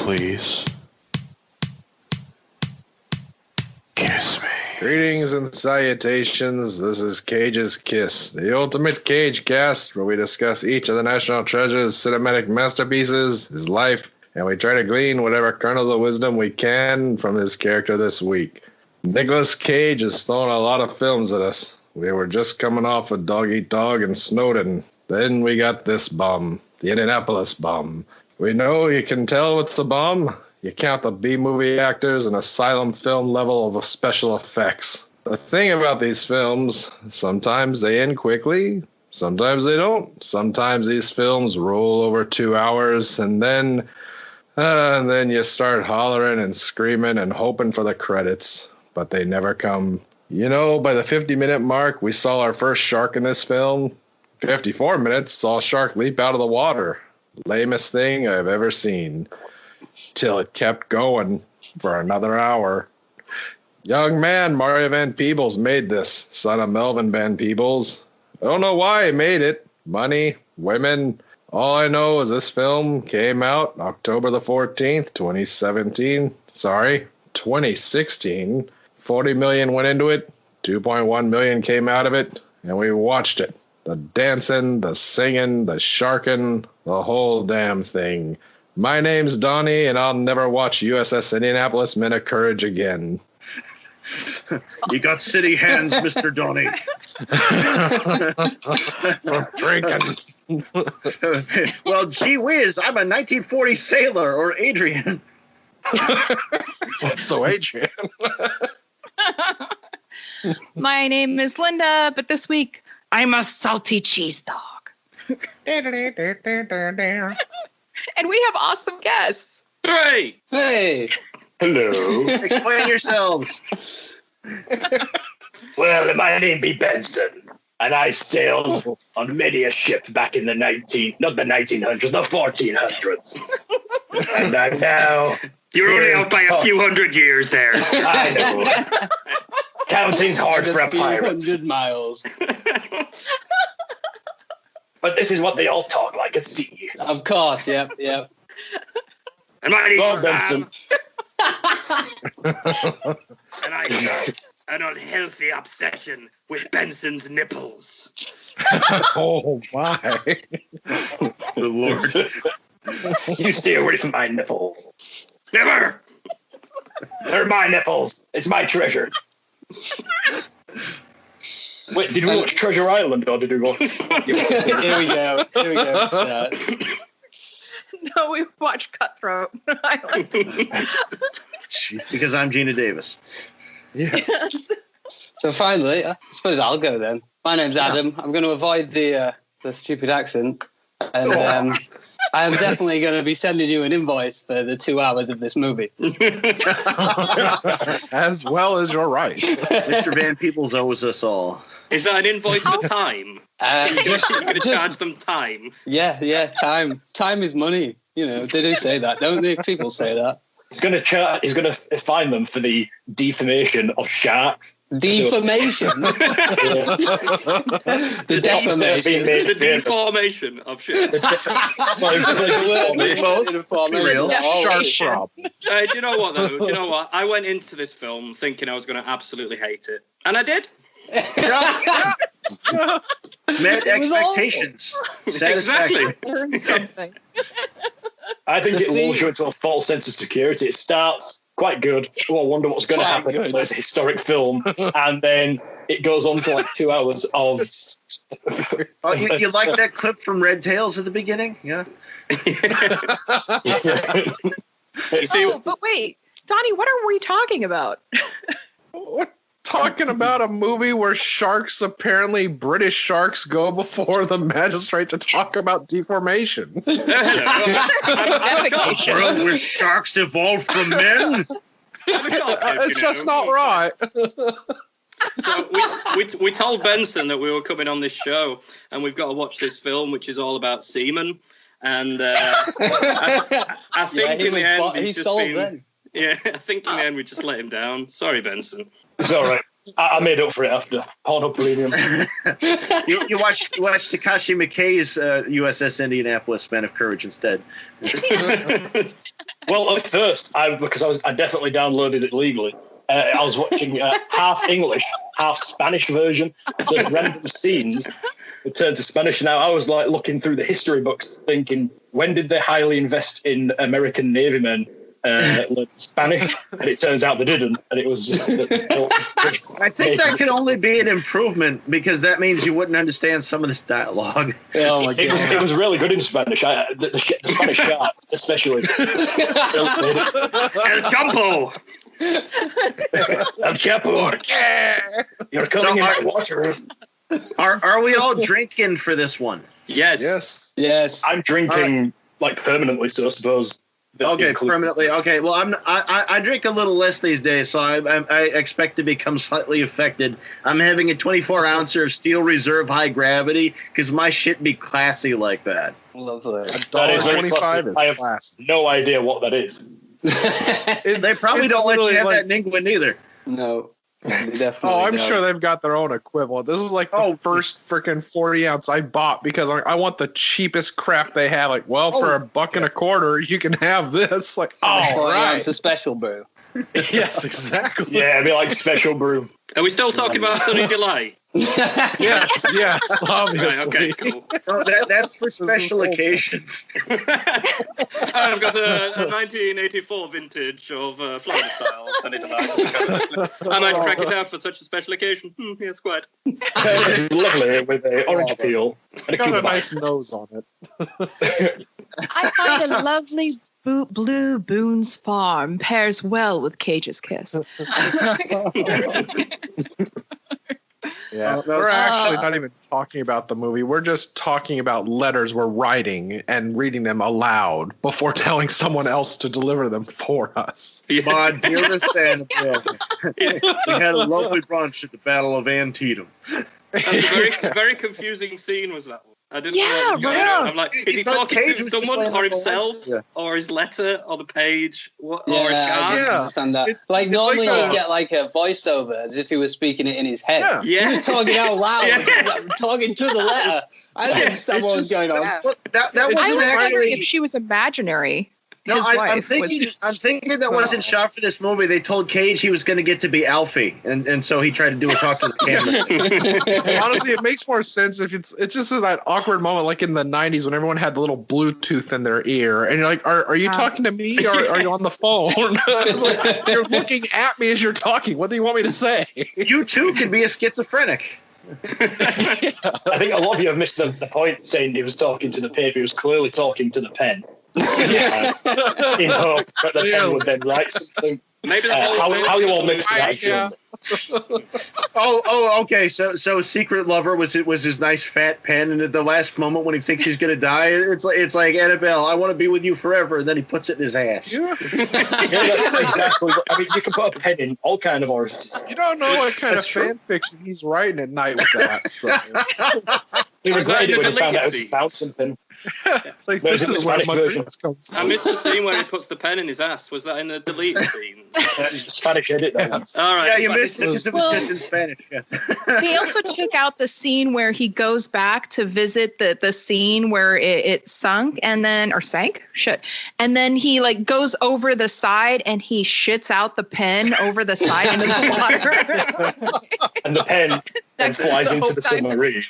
please. Kiss me. Greetings and salutations. This is Cage's Kiss, the ultimate Cage cast, where we discuss each of the National Treasure's cinematic masterpieces, his life, and we try to glean whatever kernels of wisdom we can from his character this week. Nicolas Cage has thrown a lot of films at us. We were just coming off of Dog Eat Dog and Snowden. Then we got this bomb, the Indianapolis bomb. We know you can tell it's a bomb. You count the B-movie actors and asylum film level of special effects. The thing about these films, sometimes they end quickly, sometimes they don't. Sometimes these films roll over 2 hours, and then you start hollering and screaming and hoping for the credits, but they never come. You know, by the 50-minute mark, we saw our first shark in this film. 54 minutes, saw a shark leap out of the water. Lamest thing I've ever seen. Till it kept going for another hour. Young man, Mario Van Peebles made this, son of Melvin Van Peebles. I don't know why he made it. Money, women. All I know is this film came out October the 14th, 2017. Sorry, 2016. 40 million went into it. 2.1 million came out of it, and we watched it. The dancing, the singing, the sharking, the whole damn thing. My name's Donnie, and I'll never watch USS Indianapolis Men of Courage again. You got city hands, Mr. Donnie. For drinking. Well, gee whiz, I'm a 1940 sailor, or Adrian. So, Adrian. My name is Linda, but this week I'm a salty cheese dog. And we have awesome guests. Hey! Hey! Hello. Explain yourselves. Well, my name be Benson, and I sailed on many a ship back in the 1900s, the 1400s. And I'm now... You're only out by a few hundred years there. I know. Counting's hard for a pirate. 100 miles. But this is what they all talk like at sea. Of course, yep. And my name's Sam. Benson. And I have an unhealthy obsession with Benson's nipples. Oh, my. The Lord. You stay away from my nipples. Never! They're my nipples. It's my treasure. Wait, did we watch Treasure Island or did we watch... Here we go. No, we watched Cutthroat Island. Because I'm Gina Davis. Yeah. So finally, I suppose I'll go then. My name's Adam. I'm going to avoid the stupid accent. And I am definitely going to be sending you an invoice for the 2 hours of this movie. As well as your right. Mr. Van Peebles owes us all. Is that an invoice for time? You're going to charge them time? Yeah, time. Time is money. You know, they do say that, don't they? People say that. He's going to fine them for the defamation of sharks. Defamation? The defamation. The deformation of shit. Shark problem. Do you know what, though? Do you know what? I went into this film thinking I was going to absolutely hate it. And I did. Met expectations. Exactly. Learn something. I think it lulls you into a false sense of security. It starts quite good. Oh, I wonder what's going to happen. It's a historic film. And then it goes on for like 2 hours of... Oh, you like that clip from Red Tails at the beginning? Yeah. You see, But wait, Donnie, what are we talking about? We're talking about a movie where sharks, apparently British sharks, go before the magistrate to talk about deformation. Defecation. World where sharks evolved from men? It's just not right. So we told Benson that we were coming on this show and we've got to watch this film, which is all about semen. And I think in the end, he sold then. Yeah, I think in the end we just let him down. Sorry, Benson. it's all right. I made up for it after Pornhub Premium. You watch Takashi Miike's USS Indianapolis, Man of Courage instead. Well, at first, I definitely downloaded it legally. I was watching half English, half Spanish version. So random scenes would turn to Spanish. Now I was like looking through the history books, thinking, when did they highly invest in American Navy men learn Spanish? And it turns out they didn't. And it was just. I think that could only be an improvement because that means you wouldn't understand some of this dialogue. Oh my god! It was really good in Spanish. The Spanish sharp, especially. El Champo. El Chapo. You're coming in my waters. Are we all drinking for this one? Yes. I'm drinking like permanently, so I suppose. Okay, permanently. Okay, well, I drink a little less these days, so I expect to become slightly affected. I'm having a 24-ouncer of Steel Reserve High Gravity because my shit be classy like that. Lovely. That is very $1.25 is I have classy. no idea what that is. They probably don't let you have that in England either. No. Definitely. Oh, I'm don't. sure they've got their own equivalent. This is like the first freaking 40 ounce I bought because I want the cheapest crap they have. Like, well, for $1.25, you can have this. Like, oh, right. It's a special brew. Yes, exactly. Yeah, it'd be like special brew. Are we still talking about Sunny Delight? Yes, obviously. Right, okay, cool. No, that's for special occasions. I've got a 1984 vintage of Florida style Sunny Delight. I might crack it out for such a special occasion. Yes, quite. It's lovely with a orange peel and a Got a Cuba nice nose on it. I find a lovely blue Boone's Farm pairs well with Cage's Kiss. Yeah, we're actually not even talking about the movie. We're just talking about letters we're writing and reading them aloud before telling someone else to deliver them for us. My dearest Annabelle, we had a lovely brunch at the Battle of Antietam. That's a very, very confusing scene, was that one? I didn't know what was going on. I'm like, is he talking to someone or himself or his letter or the page or a chart? I can understand that. Like normally you get like a voiceover as if he was speaking it in his head. Yeah. He was talking out loud, like, talking to the letter. I didn't understand what was going on. Yeah. Well, that I was wasn't wondering actually. if she was imaginary. No, His I'm wife thinking. was- I'm thinking that wasn't shot for this movie. They told Cage he was going to get to be Alfie, and so he tried to do a talk to the camera. Honestly, it makes more sense if it's just that awkward moment like in the 90s when everyone had the little Bluetooth in their ear and you're like, are you talking to me or are you on the phone? It's like, you're looking at me as you're talking. What do you want me to say? You too can be a schizophrenic. I think a lot of you have missed the point saying he was talking to the paper. He was clearly talking to the pen. In hope that the pen would then write something. Maybe the whole how you all mixed that Yeah. Okay. So Secret Lover was his nice fat pen, and at the last moment when he thinks he's gonna die, it's like Annabelle, I want to be with you forever, and then he puts it in his ass. Yeah. Yeah, that's exactly. I mean, you can put a pen in all kind of orifices. You don't know what kind of That's true. fan fiction he's writing at night with that. So. He regretted it when he found out it was Delegacy. a bouncing pin. Like, No, this it's in is the where Spanish my version. dreams come from. I missed the scene where he puts the pen in his ass. Was that in the deleted scenes? Spanish edit. That one. All right. Yeah, you Spanish- missed it because it was Well- just in Spanish. Yeah. They also took out the scene where he goes back to visit the scene where it sunk and then and then he like goes over the side and he shits out the pen over the side into the water. And the pen then That's flies the into whole the time. submarine.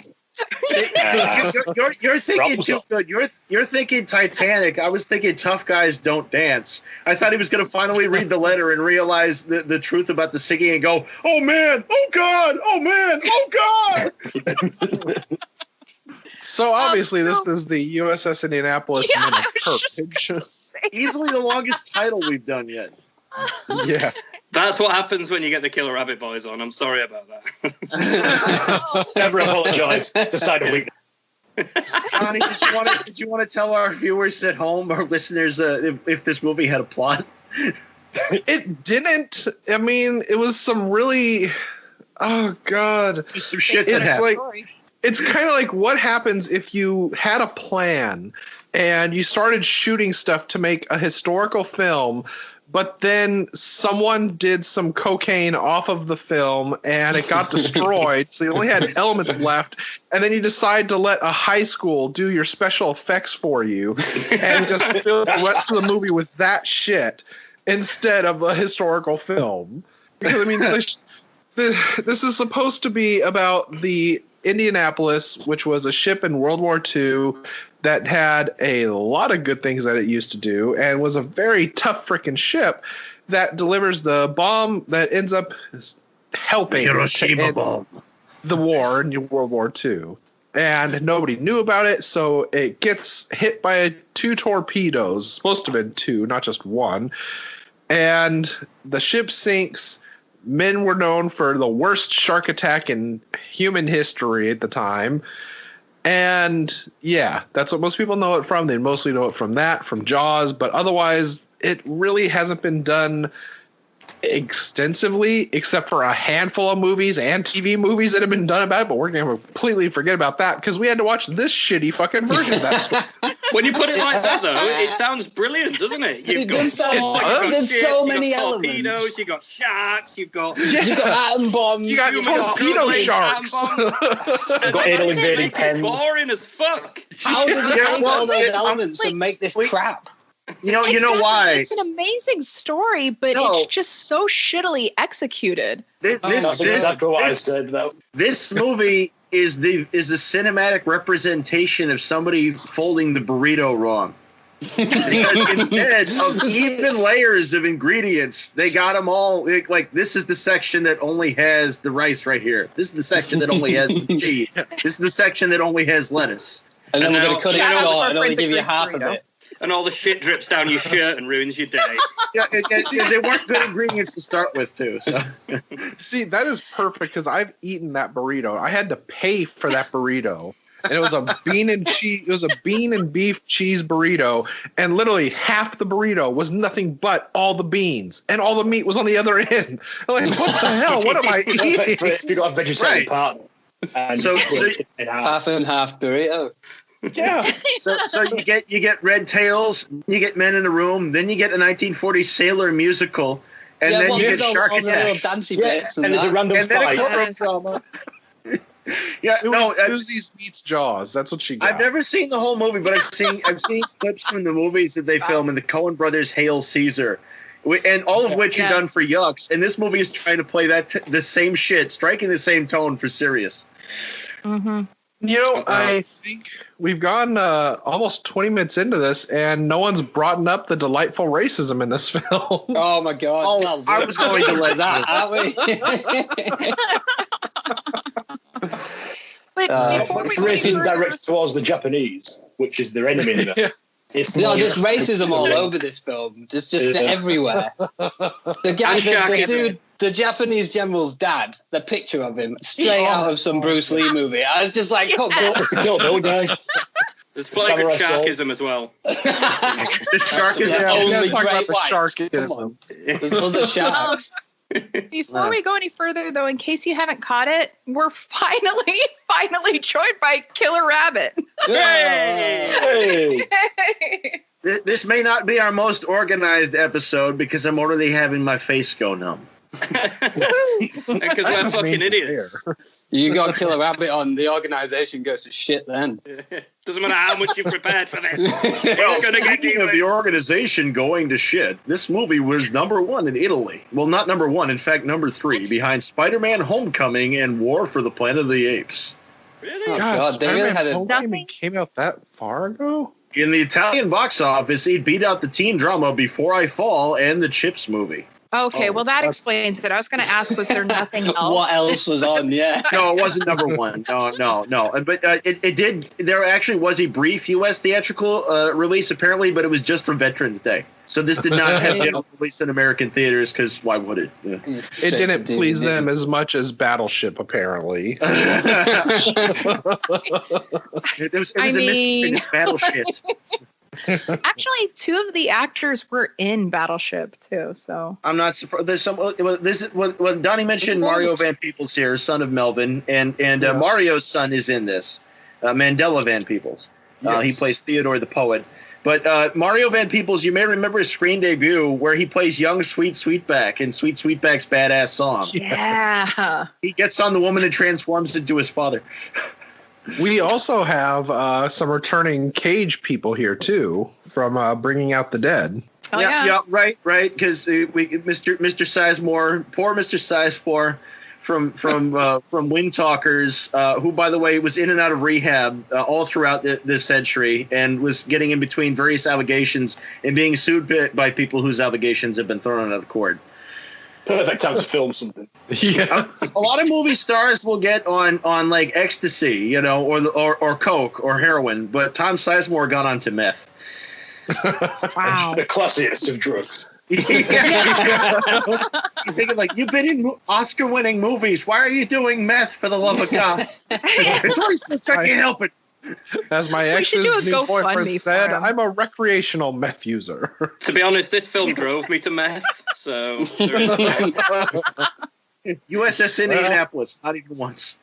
You're thinking Problem too good. You're thinking Titanic. I was thinking Tough Guys Don't Dance. I thought he was going to finally read the letter and realize the truth about the singing and go, oh man, oh god, oh man, oh god. So obviously, this is the USS Indianapolis. Yeah, Men of I was just Courage. gonna say. Easily the longest title we've done yet. Yeah. That's what happens when you get the Killer Rabbit Boys on. I'm sorry about that. Never apologise. It's a sign of weakness. Donnie, did you want to tell our viewers at home or listeners if this movie had a plot? It didn't. I mean, it was some really. Oh God. Just some shit that It's happened. like it's kind of like what happens if you had a plan and you started shooting stuff to make a historical film, but then someone did some cocaine off of the film and it got destroyed. So you only had elements left. And then you decide to let a high school do your special effects for you and just fill the rest of the movie with that shit instead of a historical film. Because, I mean, this is supposed to be about the Indianapolis, which was a ship in World War II that had a lot of good things that it used to do and was a very tough freaking ship that delivers the bomb that ends up helping Hiroshima bomb. The war in World War II. And nobody knew about it, so it gets hit by 2 torpedoes. It's supposed to have been 2, not just 1. And the ship sinks. Men were known for the worst shark attack in human history at the time. And yeah, that's what most people know it from. They mostly know it from that, from Jaws. But otherwise, it really hasn't been done extensively, except for a handful of movies and TV movies that have been done about it. But we're going to completely forget about that because we had to watch this shitty fucking version of that story. When you put it like that, though, it sounds brilliant, doesn't it? You've got There's ships, so many you've got elements. torpedoes, you've got sharks, you've got atom bombs. You got torpedo sharks. You've got alien invading pens. Boring as fuck. How did they take all those Yeah, elements and make this crap? You know Exactly. why? It's an amazing story, but No. it's just so shittily executed. That's exactly what I said, though. This movie is the cinematic representation of somebody folding the burrito wrong. Because instead of even layers of ingredients, they got them all like this is the section that only has the rice right here. This is the section that only has some cheese. This is the section that only has lettuce. And then And we're going now- to cut it Yeah, short and only Prince give you Chris half of burrito. it. And all the shit drips down your shirt and ruins your day. Yeah, they weren't good ingredients to start with, too. So. See, that is perfect because I've eaten that burrito. I had to pay for that burrito. And it was a bean and cheese. It was a bean and beef cheese burrito, and literally half the burrito was nothing but all the beans, and all the meat was on the other end. I'm like, what the hell? What am I eating? You got a vegetarian Right. part. And So- split it in half. Half and half burrito. Yeah, So you get Red Tails, you get Men in the Room, then you get a 1940s Sailor musical, and then you get Shark all the little Attacks. dancey Yeah, bits and there's a that. random And then a fight. courtroom drama. Yeah, it no, was Newsies meets Jaws. That's what she got. I've never seen the whole movie, but I've seen clips from the movies that they film, and the Coen Brothers Hail Caesar, and all of which are Yes. done for yucks. And this movie is trying to play the same shit, striking the same tone for serious. Mm-hmm. You know, I think we've gone almost 20 minutes into this, and no one's brought up the delightful racism in this film. Oh my god! Oh, Well, I was going to let that, aren't we? But before we It's go any racism further, directed towards the Japanese, which is their enemy. In Yeah. It's No, there's racism all over this film. Just Yeah. everywhere. sharkism. Dude, the Japanese general's dad, the picture of him, straight out of some Bruce Lee movie. I was just like, oh, Kill Bill guy. There's flagrant Samurai sword. sharkism as well. The shark is Yeah. out. Only Let's talk about great the whites. sharkism. Come on. There's other sharks. before we go any further, though, in case you haven't caught it, we're finally joined by Killer Rabbit. Hey! This may not be our most organized episode because I'm already having my face go numb. Because we're fucking idiots. You got Killer Rabbit on, the organization goes to shit then. Doesn't matter how much you've prepared for this. Well, gonna get speaking of the organization going to shit, this movie was #1 in Italy. Well, not #1, in fact, #3, behind Spider-Man: Homecoming and War for the Planet of the Apes. Really? Oh, God, they really had a- Homecoming came out that far ago? In the Italian box office, he beat out the teen drama Before I Fall and the Chips movie. Okay, well, that explains it. I was going to ask, was there nothing else? What else was on? Yeah. No, it wasn't #1. No. But it did. There actually was a brief U.S. theatrical release, apparently, but it was just for Veterans Day. So this did not have been released in American theaters because why would it? Yeah. It didn't please them as much as Battleship, apparently. It was a mean- Mississippi battle shit. Actually, 2 of the actors were in Battleship, too, so. I'm not surprised. There's some. This is when Donnie mentioned Mario Van Peebles here, son of Melvin, and Mario's son is in this. Mandela Van Peebles. He Yes. plays Theodore the poet. But Mario Van Peebles, you may remember his screen debut where he plays young Sweet Sweetback in Sweet Sweetback's Badass Song. Yeah. He gets on the woman and transforms into his father. We also have some returning Cage people here too from Bringing Out the Dead. Oh, yeah, right. Because Mr. Sizemore, poor Mr. Sizemore, from Wind Talkers, who, by the way, was in and out of rehab all throughout this century and was getting in between various allegations and being sued by people whose allegations have been thrown out of court. Perfect time to film something. Yeah, a lot of movie stars will get on like ecstasy, you know, or coke or heroin, but Tom Sizemore got onto meth. Wow. The classiest of drugs. You're thinking like, you've been in Oscar-winning movies. Why are you doing meth, for the love of God? It's racist. I can't help it. As my ex's new boyfriend said, I'm a recreational meth user. To be honest, this film drove me to meth, so there is that. USS Indianapolis, not even once.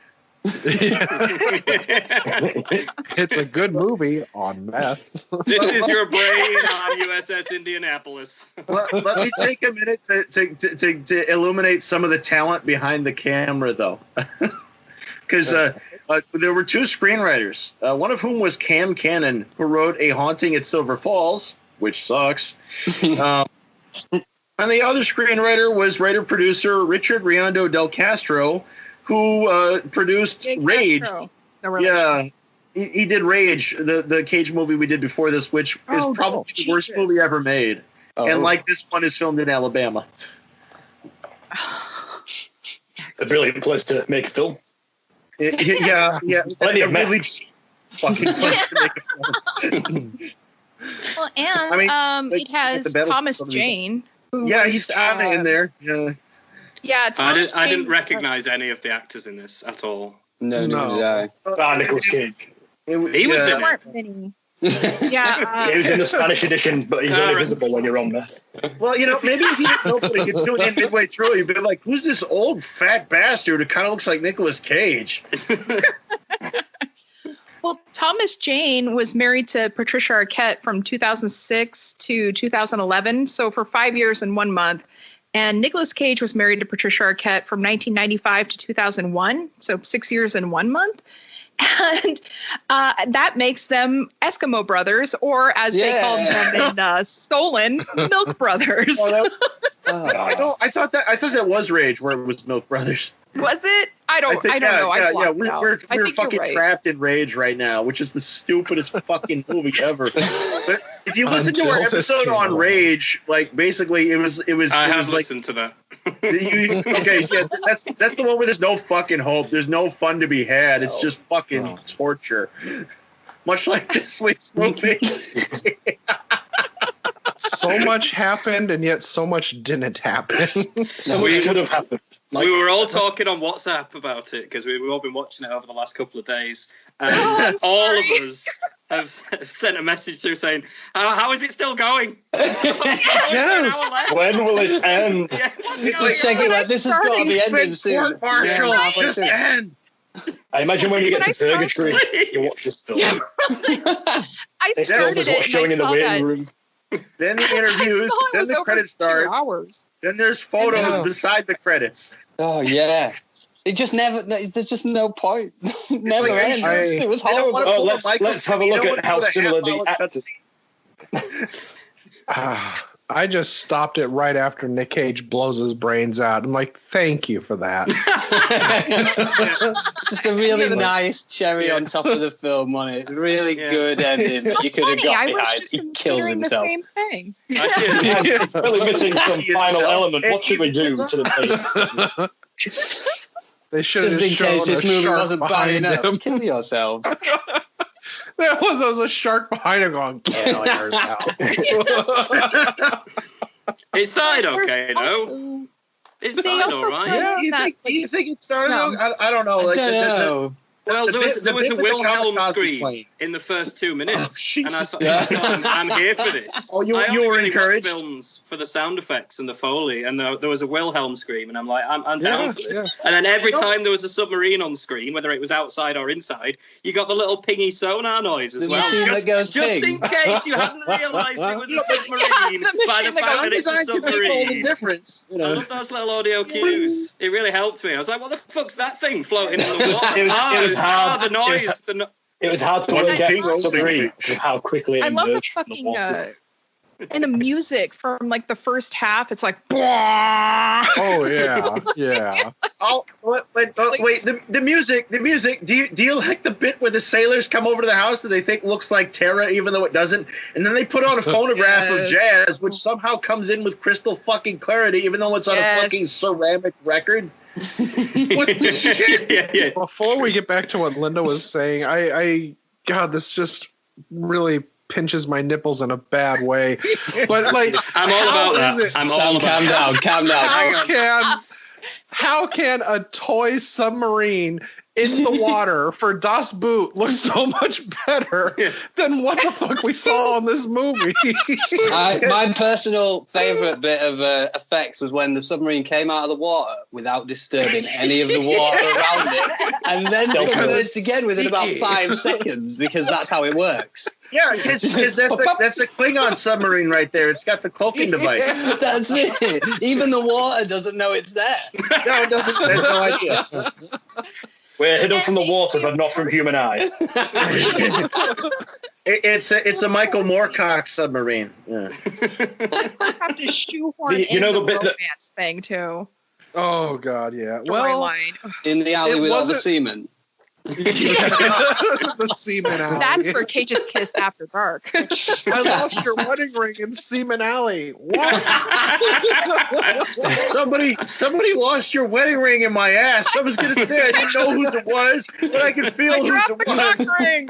It's a good movie on meth. This is your brain on USS Indianapolis. Let me take a minute to illuminate some of the talent behind the camera, though. Because there were two screenwriters, one of whom was Cam Cannon, who wrote A Haunting at Silver Falls, which sucks. And the other screenwriter was writer-producer Richard Riondo del Castro, who produced Rage. Yeah, he did Rage, the Cage movie we did before this, which is probably the worst movie ever made. And like this one is filmed in Alabama. A brilliant place to make a film. Yeah. Plenty of really meth. fucking place to make a film. Well, and it has Thomas Jane. Yeah, he's in there. Yeah. Yeah, Thomas I didn't recognize any of the actors in this at all. No, did I. Nicolas Cage. He was in There it. weren't many. Yeah. He was in the Spanish edition, but he's only visible when you're on meth. Well, you know, maybe if you didn't know that he could tune in midway through, you'd be like, who's this old fat bastard who kind of looks like Nicolas Cage? Well, Thomas Jane was married to Patricia Arquette from 2006 to 2011, so for 5 years and 1 month. And Nicolas Cage was married to Patricia Arquette from 1995 to 2001, so 6 years and 1 month. And that makes them Eskimo brothers, or as they called them in Stolen, Milk Brothers. I thought that was Rage, where it was Milk Brothers. Was it? I don't know. We're fucking trapped in Rage right now, which is the stupidest fucking movie ever. But if you listen to our episode on Rage, like basically it was I have like, listened to that. Okay, so yeah, that's the one where there's no fucking hope. There's no fun to be had. It's just fucking torture. Much like this week's movie. So much happened, and yet so much didn't happen. So much could have happened. We were all talking on WhatsApp about it because we've all been watching it over the last couple of days, and all of us have sent a message through saying, "How is it still going? Yes. When will it end?" Yeah. It's like this has got to be ending soon. Marshall, just end. I imagine when you get to Purgatory, you watch this film. I started it showing in the waiting room. Then the interviews, then the credits start. 2 hours. Then there's photos beside the credits. Oh yeah, it just never. There's just no point. It never ends. It was horrible. Oh, let's have a look at how similar the actors. I just stopped it right after Nick Cage blows his brains out. I'm like, thank you for that. Just a really nice cherry on top of the film on it. Really good ending that you could have got behind. He kills himself. The same thing. It's really missing some final element. What should we do to the tape? They should Just have in shown case this a movie shark wasn't bad behind enough. him. Kill yourself. There was a shark behind him going, kill yourself. It started okay, though. It started all right. Do you think it started? No. I don't know. I don't know. Well, there was a bit with the Wilhelm kamikaze scream plane. in the first 2 minutes, Oh, and I Jesus. thought, I'm here for this. Oh, you I only were really encouraged? watch films for the sound effects and the Foley, and there was a Wilhelm scream, and I'm like, I'm down for this. And then every time there was a submarine on screen, whether it was outside or inside, you got the little pingy sonar noise as The well. machine that goes Just ping. in case you hadn't realised it was a submarine the by the machine that fact goes- that it's a Designed to make all the submarine. difference. You I know. love those little audio cues. It really helped me. I was like, what the fuck's that thing floating in the It was- water? it was hard. The noise. It was hard to One work thing out was submarine with how quickly it I love the emerged from the fucking water. and the music from like the first half. It's like, Oh yeah. Oh, wait, the music. Do you like the bit where the sailors come over to the house that they think looks like Terra, even though it doesn't, and then they put on a phonograph of jazz, which somehow comes in with crystal fucking clarity, even though it's on a fucking ceramic record. What the shit? yeah. Before we get back to what Linda was saying, God, this just really pinches my nipples in a bad way. But like, I'm all how about is that. it- I'm all Sam, about calm down. How can a toy submarine in the water for Das Boot look so much better than what the fuck we saw in this movie? My personal favourite bit of effects was when the submarine came out of the water without disturbing any of the water around it, and then submerged again within about 5 seconds, because that's how it works. Yeah, because that's a Klingon submarine right there. It's got the cloaking device. That's it. Even the water doesn't know it's there. No, it doesn't. There's no idea. We're hidden from the water, but not from human eyes. It's a Michael Moorcock submarine. Yeah. have to shoehorn You know in the the bit that- romance thing too. Oh God, yeah. Well, Storyline. In the alley It with all the wasn't- seamen. the semen alley. That's for Cage's Kiss After Dark. I lost your wedding ring in Semen Alley. What? Somebody lost your wedding ring in my ass. I was gonna say I didn't know whose it was, but I could feel I whose dropped it the was. cock ring.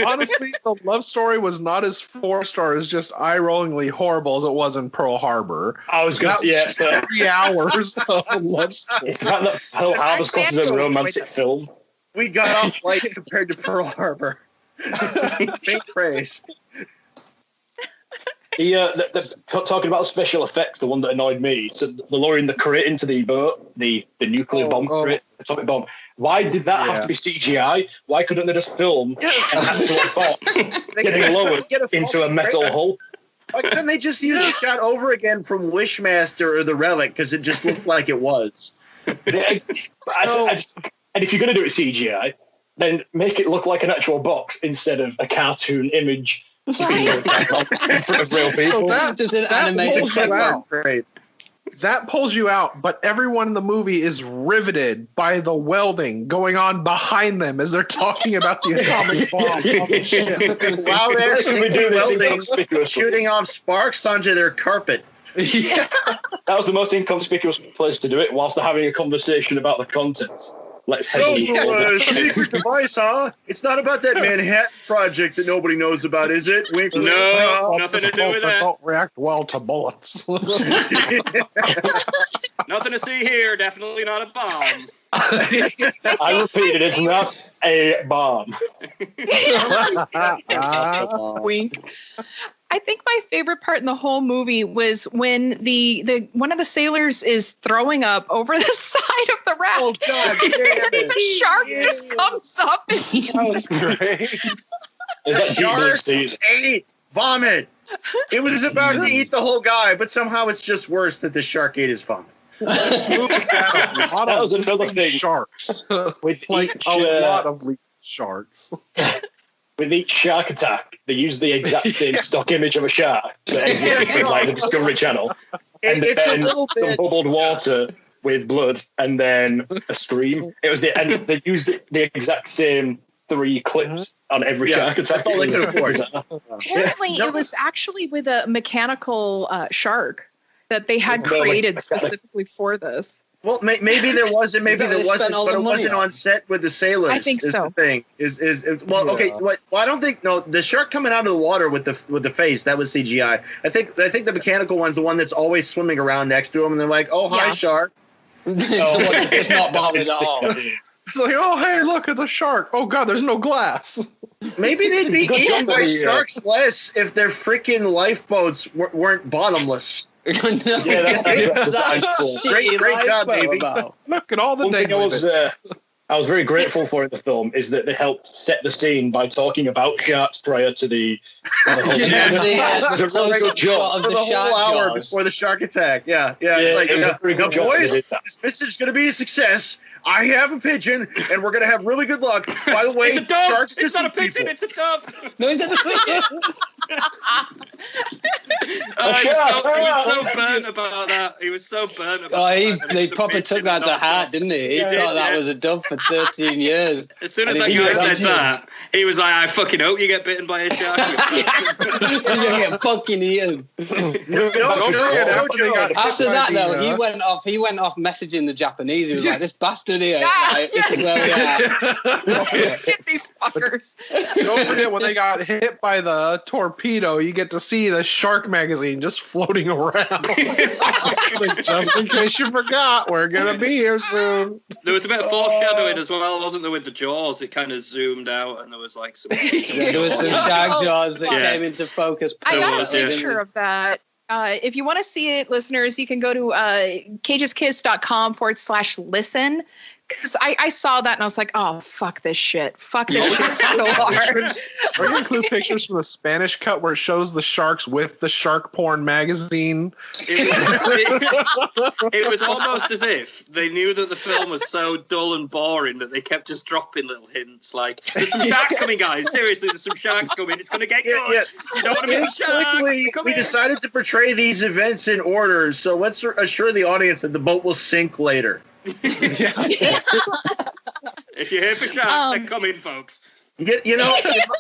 Honestly, the love story was not as 4-star as just eye-rollingly horrible as it was in Pearl Harbor. I was going That to, yeah. was So 3 hours of a love story. it's the fact that Pearl Harbor's caught as a romantic film. We got off light compared to Pearl Harbor. Big praise. Talking about special effects, the one that annoyed me, so the lowering the crate into the boat, the nuclear bomb crate, atomic bomb. Why did that have to be CGI? Why couldn't they just film an actual box getting lowered into a metal hull? Why couldn't they just use the shot over again from Wishmaster or the Relic, because it just looked like it was? And if you're going to do it CGI, then make it look like an actual box instead of a cartoon image in front of real people. So Just an animated pulls you clip. out. Great. That pulls you out, but everyone in the movie is riveted by the welding going on behind them as they're talking about the atomic bomb on the ship. Loud ass Why would we do this welding, inconspicuously? shooting off sparks onto their carpet. Yeah. That was the most inconspicuous place to do it, whilst they're having a conversation about the contents. Let's So, head secret device, huh? It's not about that Manhattan project that nobody knows about, is it? Wink, wink. No, nothing to do with that. Don't react well to bullets. Nothing to see here. Definitely not a bomb. I repeated, it's not a bomb. Wink. I think my favorite part in the whole movie was when the one of the sailors is throwing up over the side of the raft. Oh, God damn And it. the shark just comes up and That was great. Is that deep blue Shark sea? ate vomit. It was about to eat the whole guy, but somehow it's just worse that the shark ate his vomit. This movie had a lot That of was another leaping thing. sharks. With Like each, a lot of leaping sharks. with each shark attack, they used the exact same stock image of a shark that existed like the Discovery Channel. And It's a then little some bit. bubbled water with blood, and then a scream. It was and they used the exact same 3 clips on every Yeah, shark attack. that's all they could afford. apparently Yeah. it was actually with a mechanical shark that they had No, like created mechanic. specifically for this. Well, maybe there was and maybe Is that there what they wasn't, spent all but the it money wasn't on? on set with the sailors. I think is so. The thing well, okay. Well, I don't think the shark coming out of the water with the face, that was CGI. I think the mechanical one's the one that's always swimming around next to him, and they're like, "Oh, hi, Yeah. shark." It's the one that's just not bothered at all. It's like, oh, hey, look, it's a shark. Oh, God, there's no glass. Maybe they'd be Good eaten job, by buddy, sharks less if their freaking lifeboats weren't bottomless. Yeah, that's cool. Great job, baby. Look at all the One thing dangling I was very grateful for in the film is that they helped set the scene by talking about sharks prior to the whole The It's a really good job. of For the the shark whole hour jaws. before the shark attack. Yeah. It's like, it was a very good job boys, they did that. this mission's going to be a success. I have a pigeon, and we're going to have really good luck. By the way, It's a dove. sharks It's not a eat pigeon. people. It's a dove. No, he's at the He was so burnt about that. He was so burnt about that. They It's a proper pigeon took that and to not heart, dove. didn't he? He He thought did, that yeah. was a dove for 13 years. As soon as I that think guy he said was- that, he was like, I fucking hope you get bitten by a shark. You bastard." He's gonna get fucking eaten. After that, though, he went off messaging the Japanese. He was like, "This bastard here, like, this is where we are." Get these fuckers. Don't forget when they got hit by the torpedo, you get to see the shark magazine just floating around. Like, just in case you forgot, we're gonna be here soon. There was a bit of foreshadowing as well, wasn't there, with the jaws? It kind of zoomed out and there was like some... Yeah, there was some shark jaws that Yeah. came into focus. I got was, a yeah. picture of that. If you want to see it, listeners, you can go to cageskiss.com/listen. Because I saw that and I was like, oh, fuck this shit. Fuck this shit so hard. Or you include pictures from the Spanish cut where it shows the sharks with the shark porn magazine. It was almost as if they knew that the film was so dull and boring that they kept just dropping little hints like, there's some sharks coming, guys. Seriously, there's some sharks coming. It's going to get good. Yeah. You don't want to miss the sharks. Come We here. decided to portray these events in order, so let's assure the audience that the boat will sink later. If you're here for sharks, they're coming, folks. I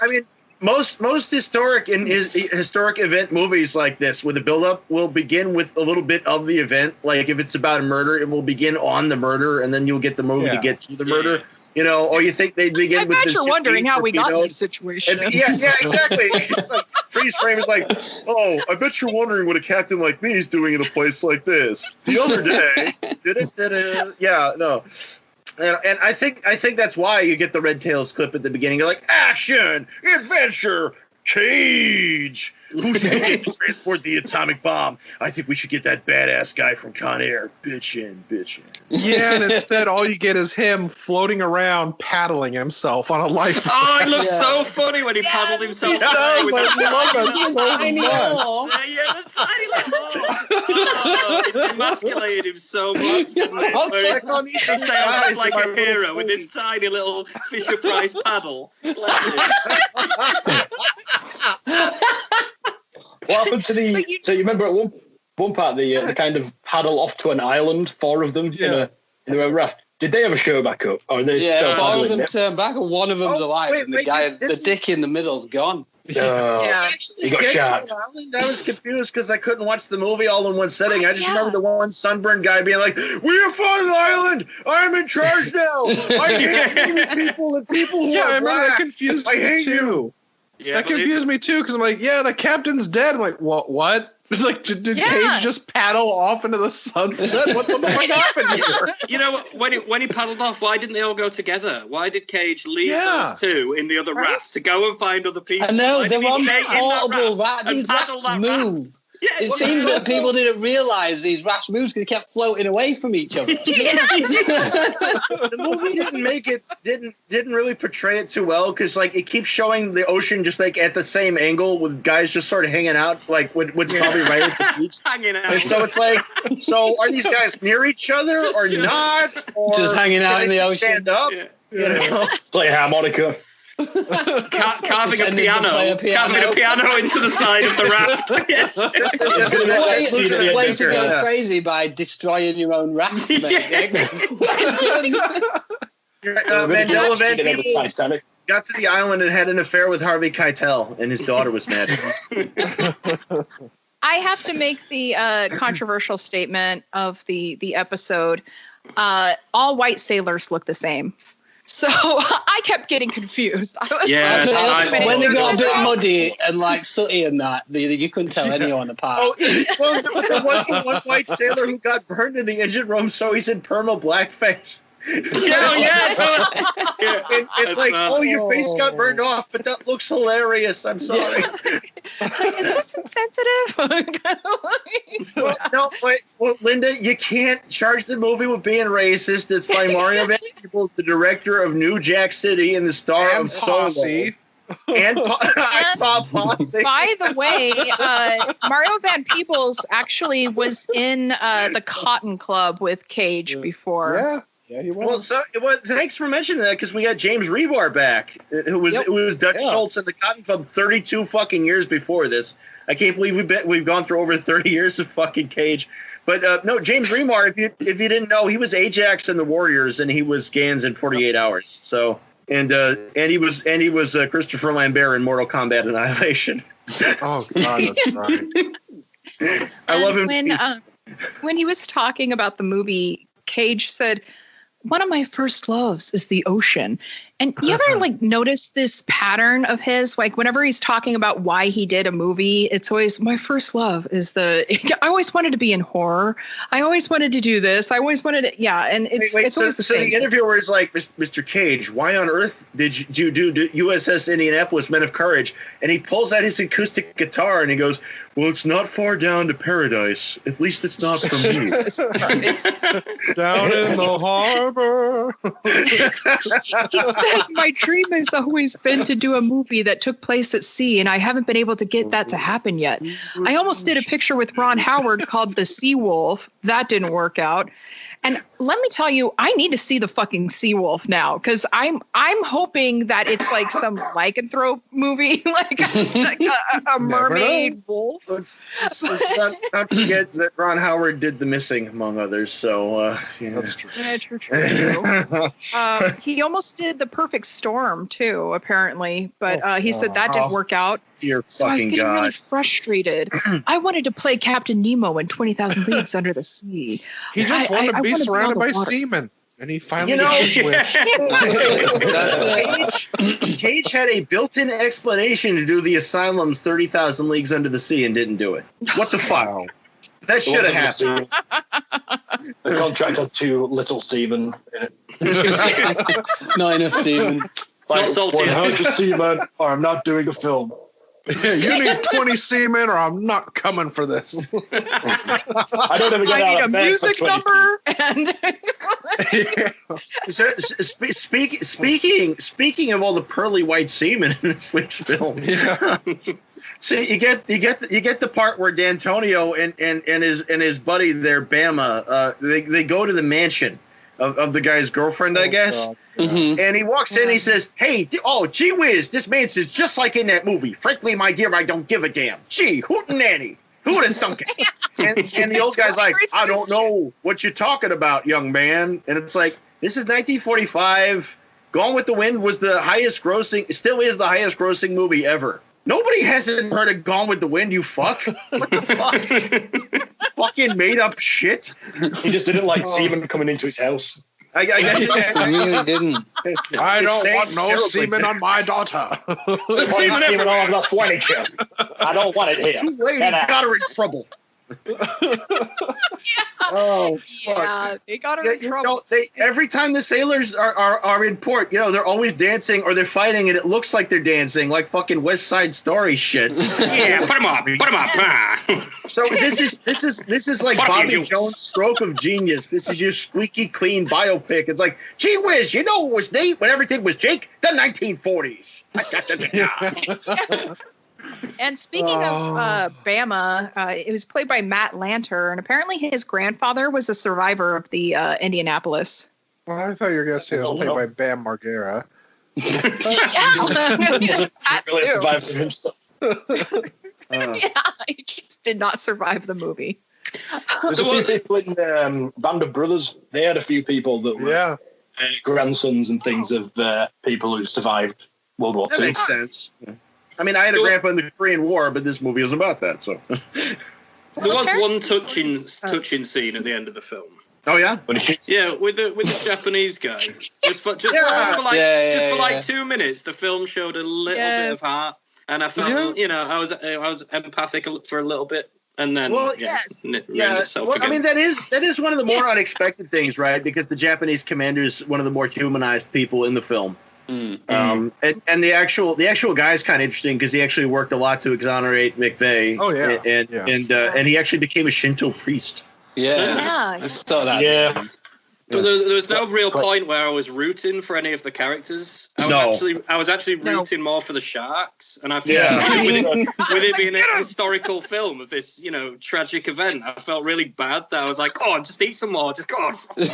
mean, most historic event movies like this, with the build-up, will begin with a little bit of the event. Like if it's about a murder, it will begin on the murder, and then you'll get the movie to get to the murder. Or you think they'd begin with I bet the you're wondering how we got in torpedo. this situation. Yeah, exactly. It's like freeze frame is like, oh, I bet you're wondering what a captain like me is doing in a place like this. The other day, yeah, no. And I think that's why you get the Red Tails clip at the beginning. You're like, action, adventure, Cage. Who should we get to transport the atomic bomb? I think we should get that badass guy from Con Air. Bitchin'. Yeah, and instead all you get is him floating around paddling himself on a life. Oh, it looks so funny when he paddled himself. He does. with I that love it so Tiny much. hole. Yeah, the tiny little. Oh, it demasculated him so much, didn't it? Where he sounds like a hero with this tiny little Fisher Price paddle. Bless him. What happened to the? So you remember at one part the kind of paddle off to an island, four of them in a raft. Did they ever show back up, or are they still Yeah, four of paddling? them turned back, and one of them's alive, and the guy, the dick in the middle's gone. He got shot. I was confused because I couldn't watch the movie all in one setting. I just remember the one sunburned guy being like, "We have found an island. I am in charge now. I hate people and people who Yeah, I are remember that black. confused I me hate too. Yeah, That confused me too because I'm like, yeah, the captain's dead. I'm like, what? It's like, did Cage just paddle off into the sunset? What the fuck happened here? You know, when he paddled off, why didn't they all go together? Why did Cage leave those two in the other raft to go and find other people? I know, Why they're didn't he on stay in that portable raft rafts. and These paddle rafts that move. raft? Yeah, It seems that people didn't realise these rafts moved because they kept floating away from each other. The movie didn't really portray it too well because like it keeps showing the ocean just like at the same angle with guys just sort of hanging out like what's probably right at the beach. hanging out. And so it's like, so are these guys near each other or not? Or Just hanging out can in they the just ocean. Stand up. Yeah. You know? Play a harmonica. Carving a Pretending to play piano, a piano. carving a piano into the side of the raft. Way to go crazy by destroying your own raft, mate. Mandela Van Peebles Peebles Titanic. got to the island and had an affair with Harvey Keitel, and his daughter was mad at him. I have to make the controversial statement of the episode. All white sailors look the same. So I kept getting confused. I was Yeah, like, When they got a bit muddy and like sooty and that, you couldn't tell anyone apart. Oh, well, there was one white sailor who got burned in the engine room, so he's in perma blackface. It's like, oh, your face got burned off, but that looks hilarious. I'm sorry. Is this insensitive? Well, Linda, you can't charge the movie with being racist. It's by Mario Van Peebles, the director of New Jack City and the star of Solo. I saw Posse. By the way, Mario Van Peebles actually was in the Cotton Club with Cage before. Yeah, he was. Well, thanks for mentioning that, because we got James Rebar back, who was Dutch Schultz in the Cotton Club 32 fucking years before this. I can't believe we've gone through over 30 years of fucking Cage. But no, James Remar, if you didn't know, he was Ajax in the Warriors, and he was Gans in 48 Hours. So, and he was Christopher Lambert in Mortal Kombat Annihilation. Oh God, that's right. I love him. When he was talking about the movie, Cage said, "One of my first loves is the ocean." And you ever notice this pattern of his? Like whenever he's talking about why he did a movie, it's always my first love is I always wanted to be in horror. I always wanted to do this. I always wanted to, and it's always the same. So the interviewer is like, Mr. Cage, why on earth did you do USS Indianapolis, Men of Courage? And he pulls out his acoustic guitar and he goes, well, it's not far down to paradise. At least it's not for me. Down in the harbor. He said, my dream has always been to do a movie that took place at sea, and I haven't been able to get that to happen yet. I almost did a picture with Ron Howard called The Sea Wolf. That didn't work out. And let me tell you, I need to see the fucking Sea Wolf now, because I'm hoping that it's like some lycanthrope movie, like a mermaid wolf. Let's not forget that Ron Howard did The Missing, among others. So that's true. Yeah, true. He almost did The Perfect Storm too, apparently, but he said that didn't work out. So I was getting really frustrated. I wanted to play Captain Nemo in 20,000 Leagues Under the Sea. He just wanted to be surrounded by seamen, and he finally got his wish. Cage had a built-in explanation to do the Asylum's 30,000 Leagues Under the Sea and didn't do it. What the fuck? That should have happened. The contract had too little semen in it. Not enough semen. Like, Not salty 100 semen, or I'm not doing a film. You need 20 seamen, or I'm not coming for this. I don't ever get I out need of a bed music for 20 number and Speaking of all the pearly white semen in this week's film, so you get the part where D'Antonio and his buddy there, Bama, they go to the mansion of the guy's girlfriend, I guess. God. Mm-hmm. And he walks in, he says, hey, gee whiz, this man says just like in that movie. Frankly, my dear, I don't give a damn. Gee, hootenanny. Who would have thunk it? And the old guy's like, I don't know what you're talking about, young man. And it's like, this is 1945. Gone with the Wind was the highest grossing, still is the highest grossing movie ever. Nobody hasn't heard of Gone with the Wind, you fuck. What the fuck? Fucking made up shit. He just didn't like semen coming into his house. I guess I really didn't. I don't want no semen on my daughter. The semen Semen all everywhere. over the furniture. I don't want it here. too late, he Get out. got her in trouble. Oh, fuck. yeah, they got her Yeah, in trouble. every time the sailors are in port, they're always dancing or they're fighting, and it looks like they're dancing, like fucking West Side Story shit. Yeah, put him up. So this is like Fuck you, Bobby Jules. Jones' stroke of genius. This is your squeaky clean biopic. It's like, gee whiz, it was neat when everything was Jake, the 1940s. And speaking of Bama, it was played by Matt Lanter, and apparently his grandfather was a survivor of the Indianapolis. Well, I thought you were going to say it was played by Bam Margera. Yeah, that Really too. survived himself. Yeah, he just did not survive the movie. There's a few people in Band of Brothers. They had a few people that were grandsons and things of people who survived World War That II. makes sense. Yeah. I mean, I had a grandpa in the Korean War, but this movie isn't about that. So There was one touching scene at the end of the film. Oh yeah, Yeah, with the Japanese guy. Just for 2 minutes, the film showed a little bit of heart, and I felt, I was empathic for a little bit. And then, Well, yes. it ruined Yeah, itself well, again. I mean that is one of the more unexpected things, right? Because the Japanese commander is one of the more humanized people in the film. And the actual guy is kind of interesting because he actually worked a lot to exonerate McVeigh. Oh, yeah. And he actually became a Shinto priest. Yeah. I saw that. Yeah. But there was no real point where I was rooting for any of the characters. I was actually rooting more for the sharks, and I feel with it being a historical film of this, tragic event, I felt really bad that I was like, "Oh, just eat some more, just go on." That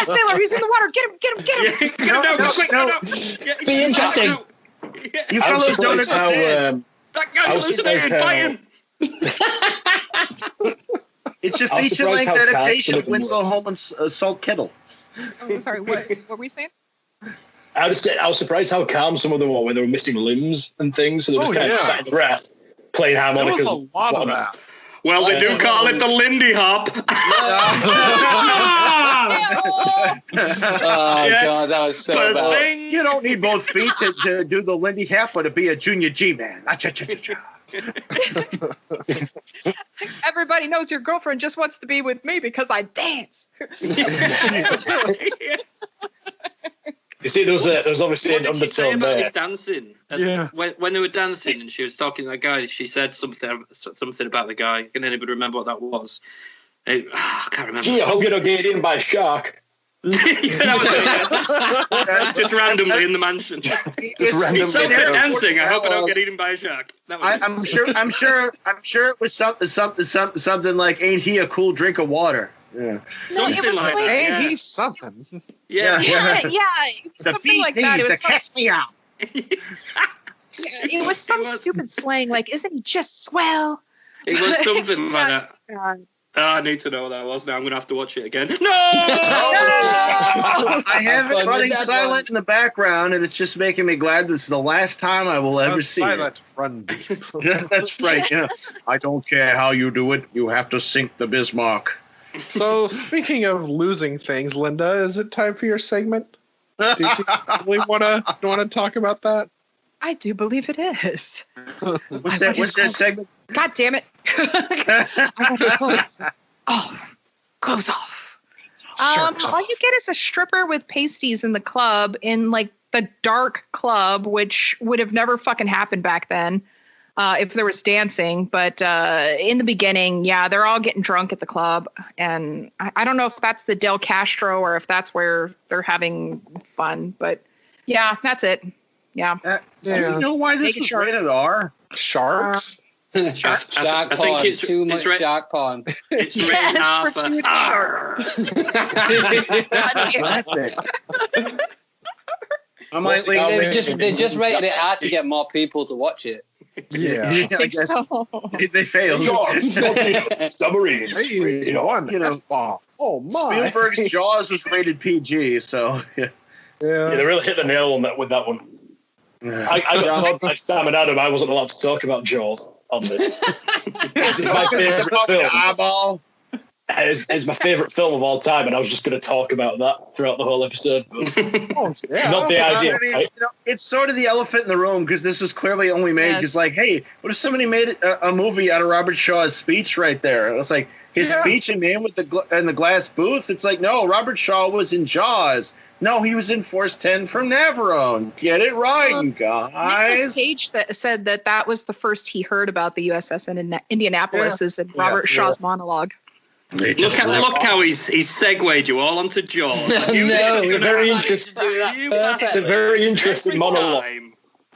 sailor, he's in the water. Get him! Yeah, get him! No, quick! Yeah, Be interesting. Yeah. You fellows don't understand. That guy's hallucinating. Buy him. It's a I was feature-length surprised how adaptation of fast Winslow Holman's Salt Kettle. Oh, sorry. What were we saying? I was surprised how calm some of them were when they were missing limbs and things. So they just kind of sat in the breath, playing There harmonicas. was a lot of that. Well, they do call it the Lindy Hop. God, that was so bad. Ba-zing. You don't need both feet to do the Lindy Hop or to be a junior G-man. Everybody knows your girlfriend just wants to be with me because I dance. You see, there was obviously What an did she say undertone about there. his dancing? Yeah. When they were dancing and she was talking to that guy, she said something about the guy. Can anybody remember what that was? I can't remember. Gee, I hope you don't get eaten by a shark. Yeah, that was it, yeah. Just randomly in the mansion. He's so good at dancing. I hope I don't get eaten by a shark. That was I'm sure it was something like, "Ain't he a cool drink of water?" Yeah. something was like like- that. Ain't Yeah. he something? Yeah. Yeah, it was The something beast like that. It needs was to catch me out. it was some stupid slang like, "Isn't he just swell?" It was something like that. God. I need to know what that was now. I'm going to have to watch it again. No! I have it running That silent in the background, and it's just making me glad this is the last time I will ever see Silent run deep. it. That's right. I don't care how you do it. You have to sink the Bismarck. So, speaking of losing things, Linda, is it time for your segment? Do you really want to talk about that? I do believe it is. What's that segment? God damn it. I got his clothes. Oh, clothes off. All you get is a stripper with pasties in the club, in like the dark club, which would have never fucking happened back then if there was dancing. But in the beginning, they're all getting drunk at the club. And I don't know if that's the Del Castro or if that's where they're having fun. But yeah, that's it. Yeah. Do you know why this Making was sure. rated R? Sharks? Shark I think pond. it's- Too much it's shark pond. It's rated Yes, R for for I'm like, They just rated it R to get more people to watch it. Yeah. I think guess so. they failed. Submarines. Hey, one F-bomb. Oh, my. Spielberg's Jaws was rated PG, so yeah. Yeah, they really hit the nail on that with that one. I got told by Sam and Adam I wasn't allowed to talk about Jaws on this. It's my favorite film. Eyeball. It's my favorite film of all time, and I was just going to talk about that throughout the whole episode. But Oh, yeah. not the idea. I mean, Right? it's sort of the elephant in the room because this is clearly only made because, like, hey, what if somebody made a movie out of Robert Shaw's speech right there? It's like his speech in Man with the Glass Booth. It's like, no, Robert Shaw was in Jaws. No, he was in Force 10 from Navarone. Get it right, you Nicolas guys. Cage said that was the first he heard about the USS Indianapolis is in Robert Shaw's monologue. Look how he's segued you all onto Jaws. No, we're very interested to do that. It's a very interesting monologue.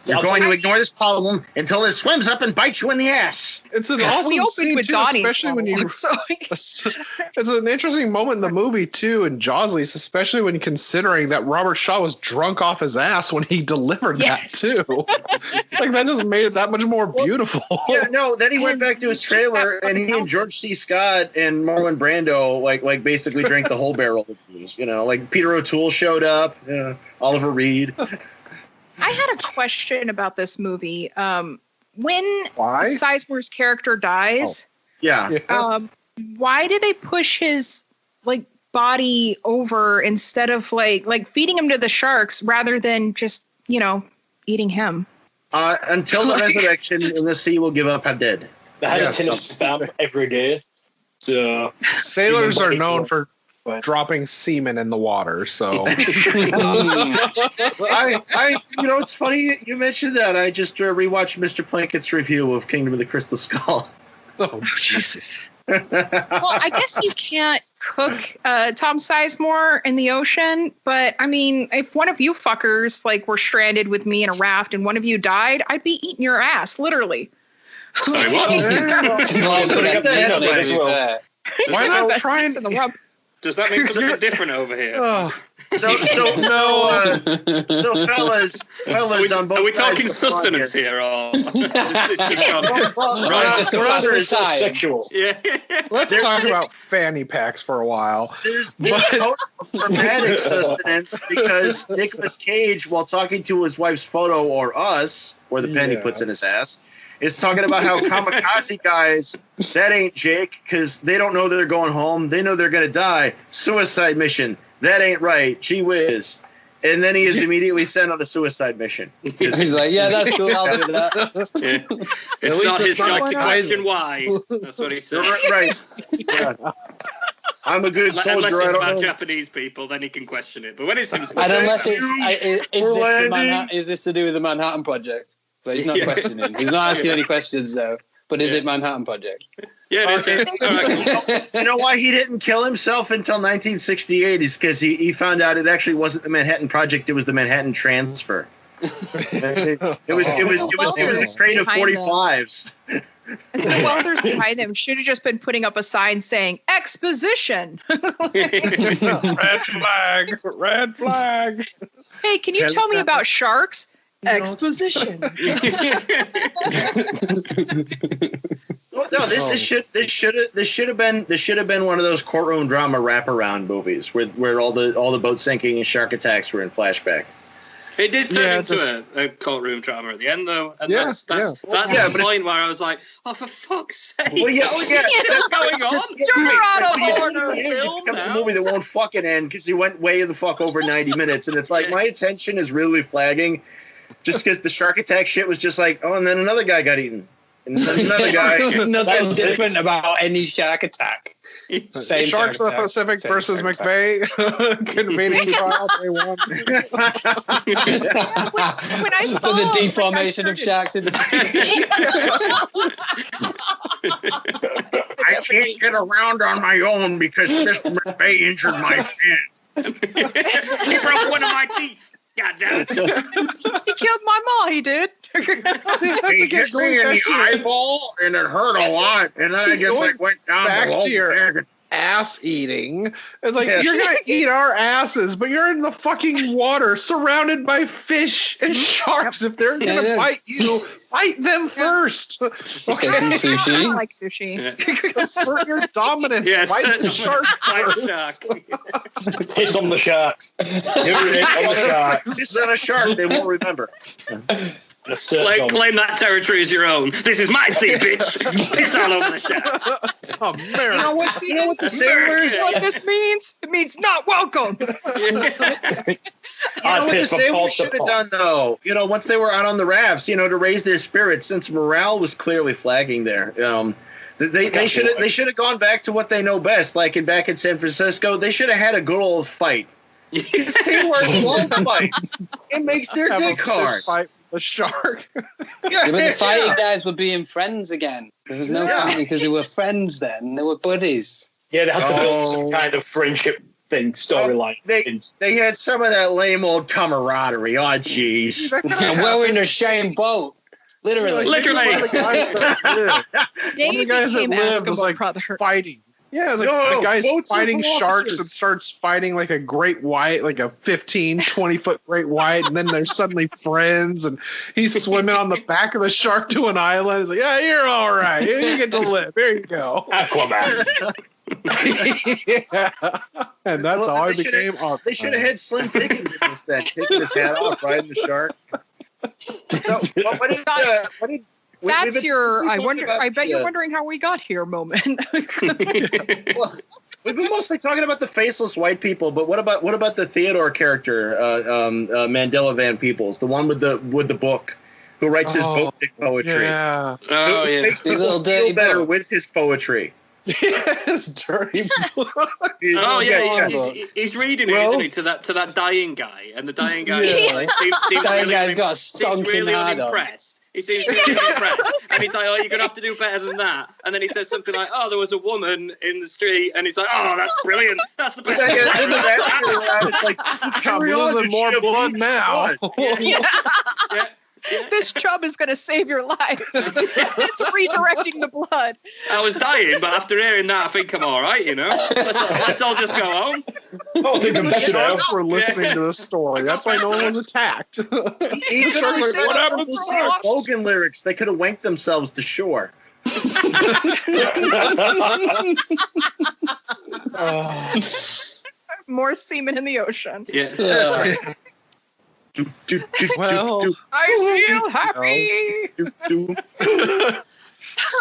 You're going to ignore this problem until it swims up and bites you in the ass. It's an We awesome opened scene, with too, Donnie's especially when you... monologue, so It's an interesting moment in the movie, too, in Jaws, especially when considering that Robert Shaw was drunk off his ass when he delivered that, too. Like, that just made it that much more beautiful. Yeah, no, then he went back to his it's just trailer that and he and George C. Scott and Marlon Brando like basically drank the whole barrel of booze. Like Peter O'Toole showed up, Oliver Reed. I had a question about this movie. When Why? Sizemore's character dies, Yeah. why did they push his body over instead of like feeding him to the sharks rather than just eating him? Until the resurrection and the sea will give up dead. They had a tin of spam every day. So sailors are known for dropping semen in the water. So it's funny you mentioned that. I just rewatched Mr. Plankett's review of Kingdom of the Crystal Skull. Oh Jesus. Well, I guess you can't cook Tom Sizemore in the ocean, but I mean, if one of you fuckers like were stranded with me in a raft and one of you died, I'd be eating your ass, literally. Sorry, what? Why not try and Does that mean something different over here? So fellas on both are we sides talking of the sustenance pond here, or just brothers are sexual? Yeah. Let's talk about fanny packs for a while. There's dramatic sustenance because Nicolas Cage, while talking to his wife's photo or us, or the pen he puts in his ass, is talking about how kamikaze guys, that ain't Jake, because they don't know they're going home. They know they're going to die. Suicide mission. That ain't right. Gee whiz. And then he is immediately sent on a suicide mission. He's like, yeah, that's cool. I'll do that. Yeah. It's not his job to question why. That's what he said. Right. Yeah. I'm a good soldier. Unless it's about Japanese people, then he can question it. But when it's and unless is this to do with the Manhattan Project? But he's not questioning. He's not asking any questions, though. But is it Manhattan Project? Yeah, it is. You know why he didn't kill himself until 1968 is because he found out it actually wasn't the Manhattan Project; it was the Manhattan Transfer. It was a crate of 45s. And the welders behind them should have just been putting up a sign saying "Exposition." Red flag. Hey, can you tell me about sharks? Exposition. No, this should have been one of those courtroom drama wraparound movies where all the boat sinking and shark attacks were in flashback. It did turn into a courtroom drama at the end, though, and that's the point where I was like, "Oh, for fuck's sake! Well, what's going on? You're out of order." It becomes a movie that won't fucking end because he went way the fuck over 90 minutes, and it's like my attention is really flagging, just because the shark attack shit was just like, oh, and then another guy got eaten. And another guy. There's nothing different about any shark attack. Same Sharks of the Pacific versus McVeigh. Convening trial day one. When I saw for the deformation of sharks in the I can't get around on my own because Mr. McVeigh injured my fin. He broke one of my teeth. God damn it. He killed my mom, he did. He hit me in the eyeball, and it hurt a lot. And then I just went down back the whole to your thing. ass eating. It's like, you're going to eat our asses, but you're in the fucking water surrounded by fish and sharks. If they're going to fight you, fight them first. Okay. Sushi. I like sushi. Assert your dominance. Yes. Fight the sharks Fight the first. shark. Piss on the sharks. This is on a shark. They won't remember. Claim that territory as your own. This is my sea, bitch. Piss all over the sharks. America. You know what the sailors? What this means? It means not welcome. You know what the sailors should have done, though? You know, once they were out on the rafts, to raise their spirits, since morale was clearly flagging there. They should have gone back to what they know best, like back in San Francisco. They should have had a good old fight. Sailors love fights. It makes their dick hard. Fight the shark. But the fighting guys were being friends again. There was no fighting because they were friends then. They were buddies. Yeah, they had to build some kind of friendship thing, storyline. They had some of that lame old camaraderie. Oh, jeez. And we're in the same boat. Literally. One of the guys that lived was like fighting. Yeah, like the guy's fighting sharks and starts fighting like a great white, like a 15, 20-foot great white, and then they're suddenly friends, and he's swimming on the back of the shark to an island. He's like, yeah, you're all right. You get to live. Here you go. Aquaman. Yeah. And that's how I became Aquaman. They should have had Slim Pickens in this then, taking his hat off, riding the shark. So, what did that's your. I bet you're wondering how we got here. Moment. Well, we've been mostly talking about the faceless white people, but what about the Theodore character, Mandela Van Peebles, the one with the book, who writes his boat dick poetry. Yeah. Oh, Who yeah. makes His people little feel dirty better book. with his poetry. Yes, dirty book. Oh yeah, yeah. he's reading it, Well- isn't he, to that dying guy, and the dying guy Yeah. seems That really, guy's got a seems stonking really hard on. unimpressed. He seems really unimpressed, and he's like, "Oh, you're gonna have to do better than that." And then he says something like, "Oh, there was a woman in the street," and he's like, "Oh, that's brilliant. That's the best." It's like, I'm carry on, losing you more shit, blood you now. blood. Yeah. Yeah. This chub is going to save your life. It's redirecting the blood. I was dying, but after hearing that, I think I'm all right. Let's all just go home. Oh, I think I'm The better now. sharks were listening to the story. That's why no one was attacked. He could have Like, said what happened some to Steve us? Logan lyrics. They could have wanked themselves to shore. More semen in the ocean. Yeah. Yeah. Well, I feel happy.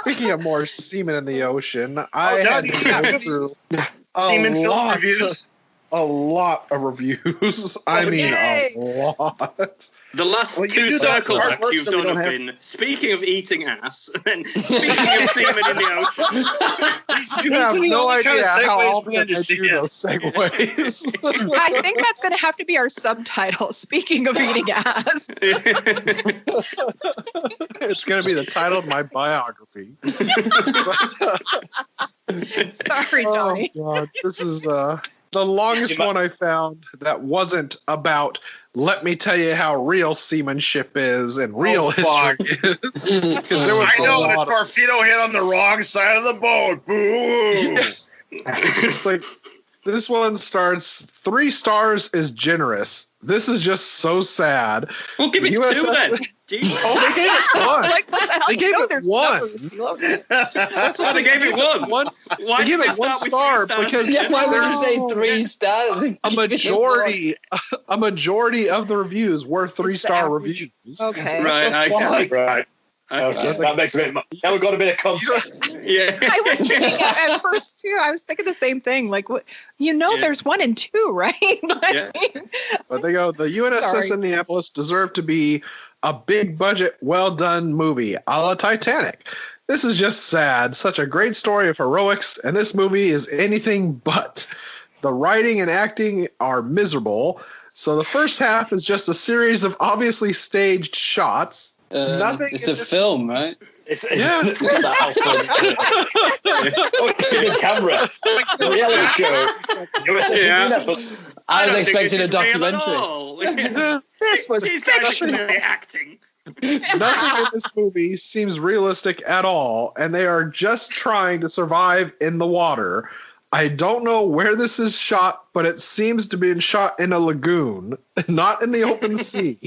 speaking of more semen in the ocetion, I had to go through Semen film lot, reviews. a lot of reviews. I mean, Yay. a lot. The last Well, you two do that circle hard backs work you've so we done don't have have- been speaking of eating ass, and then speaking of semen in the ocean. You have the no only kind idea of how segues often we I do understand. those segues. I think that's going to have to be our subtitle. Speaking of eating ass. It's going to be the title of my biography. Sorry, Donnie. Oh, God. This is the longest one I found that wasn't about, let me tell you how real seamanship is and real fuck. history is. Because there was I a know lot the of- torpedo hit on the wrong side of the boat. Boo! Yes. It's like, this one starts, 3 stars is generous. This is just so sad. Well, give it USS 2 then. Jesus. Oh, they gave it 1. Like, what the hell? They gave No, it there's 1. numbers below that. That's Oh, they gave it 1. One. Why They give did it 1 start with star 3 stars? because Yeah, why would you there's say 3 stars? a majority of the reviews were 3-star reviews. Okay. Right, I see. Right. Okay. Okay. That makes a bit. Now we've got a bit of context. Yeah. I was thinking at first too. I was thinking the same thing. Like, what? Yeah. There's 1 and 2, right? Yeah. But they go, the USS Sorry. Indianapolis deserved to be a big budget, well done movie, a la Titanic. This is just sad. Such a great story of heroics, and this movie is anything but. The writing and acting are miserable. So the first half is just a series of obviously staged shots. Nothing It's is a just- film, right? It's Yeah. it's the house big camera. The reality show. USS Yeah. Indianapolis. I was don't think expecting a this is real at documentary. all. This was These guys are fiction. clearly acting. Nothing in this movie seems realistic at all, and they are just trying to survive in the water. I don't know where this is shot, but it seems to be shot in a lagoon, not in the open sea.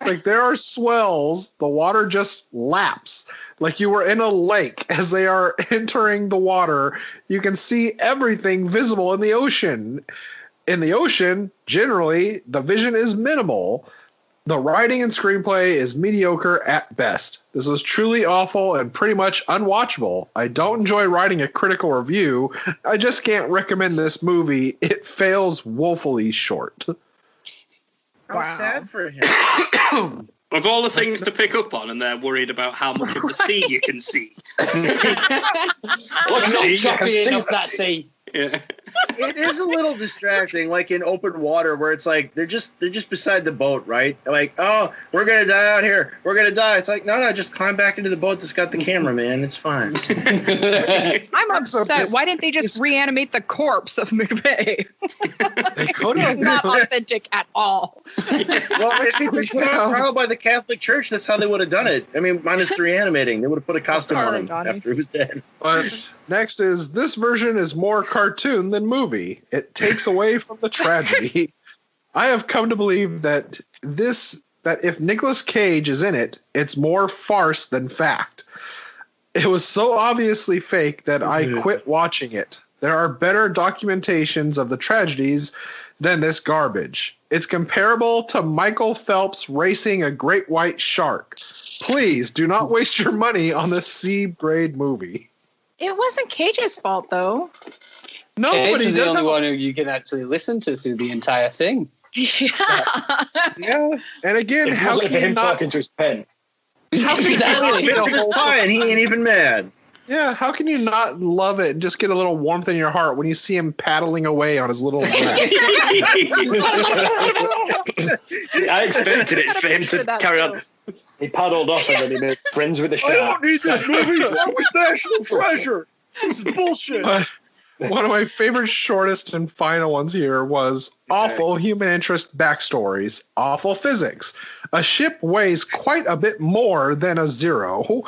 Like, there are swells, the water just laps. Like you were in a lake as they are entering the water. You can see everything visible in the ocean. In the ocean, generally, the vision is minimal. The writing and screenplay is mediocre at best. This was truly awful and pretty much unwatchable. I don't enjoy writing a critical review. I just can't recommend this movie. It fails woefully short. How sad for him. Of all the things to pick up on, and they're worried about how much of the sea you can see. What's Not the- choppy enough that sea. Yeah. It is a little distracting, like in open water, where it's like they're just beside the boat, right? Like, oh, we're gonna die out here. We're gonna die. It's like, no, just climb back into the boat that's got the camera, man. It's fine. I'm upset. Why didn't they just reanimate the corpse of McVeigh? They could It's have. not authentic at all. Well, if he'd been put on trial by the Catholic Church, that's how they would have done it. I mean, minus the reanimating. They would have put a costume on him Donnie. after he was dead. But next is, this version is more cartoon than movie. It takes away from the tragedy. I have come to believe that if Nicolas Cage is in it, it's more farce than fact. It was so obviously fake that I quit watching it. There are better documentations of the tragedies than this garbage. It's comparable to Michael Phelps racing a great white shark. Please do not waste your money on this C-grade movie. It wasn't Cage's fault, though. No, Cage but he is the does only have one who you can actually listen to through the entire thing. Yeah. yeah. And again, If it how wasn't for can you him not? talking to his pen. How can Exactly. he his pie and he ain't even mad? Yeah, how can you not love it and just get a little warmth in your heart when you see him paddling away on his little boat? I expected it for him to carry on. He paddled off and then he made friends with the shark. I don't need this movie. That was national treasure. This is bullshit. One of my favorite shortest and final ones here was awful human interest backstories, awful physics. A ship weighs quite a bit more than a zero.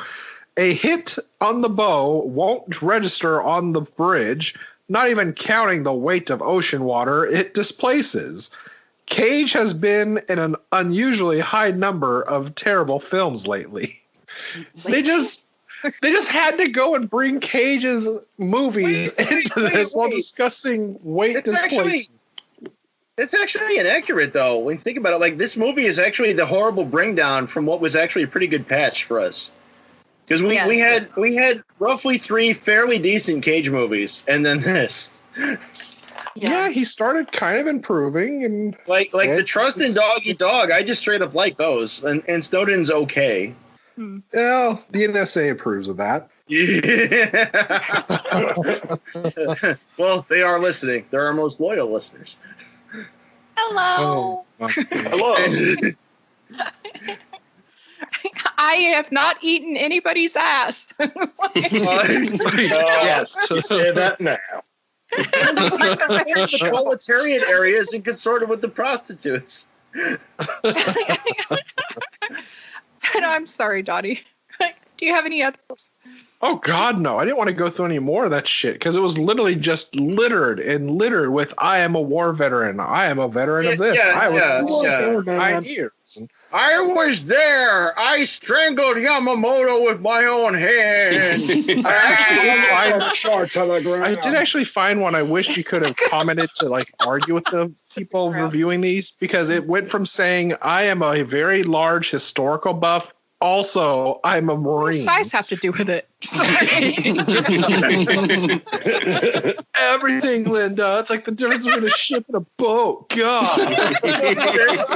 A hit on the bow won't register on the bridge, not even counting the weight of ocean water it displaces. Cage has been in an unusually high number of terrible films lately. They just had to go and bring Cage's movies into this while discussing weight displacement. It's actually inaccurate, though. When you think about it, like, this movie is actually the horrible bring down from what was actually a pretty good patch for us. Because we had roughly 3 fairly decent Cage movies, and then this. Yeah, he started kind of improving, and like the Trust in Doggy Dog. I just straight up like those, and Snowden's okay. Well, the NSA approves of that. Yeah. Well, they are listening. They're our most loyal listeners. Hello. Hello. I have not eaten anybody's ass. Yeah, you say that now. The proletariat areas and consorted with the prostitutes. But I'm sorry, Donnie. Do you have any others? Oh, God, no. I didn't want to go through any more of that shit because it was literally just littered with I am a war veteran. I am a veteran of this. I was there for 9 years. I was there. I strangled Yamamoto with my own hand. I did actually find one I wish you could have commented to like argue with the people reviewing these, because it went from saying I am a very large historical buff. Also, I'm a Marine. What does size have to do with it? Everything, Linda. It's like the difference between a ship and a boat. God.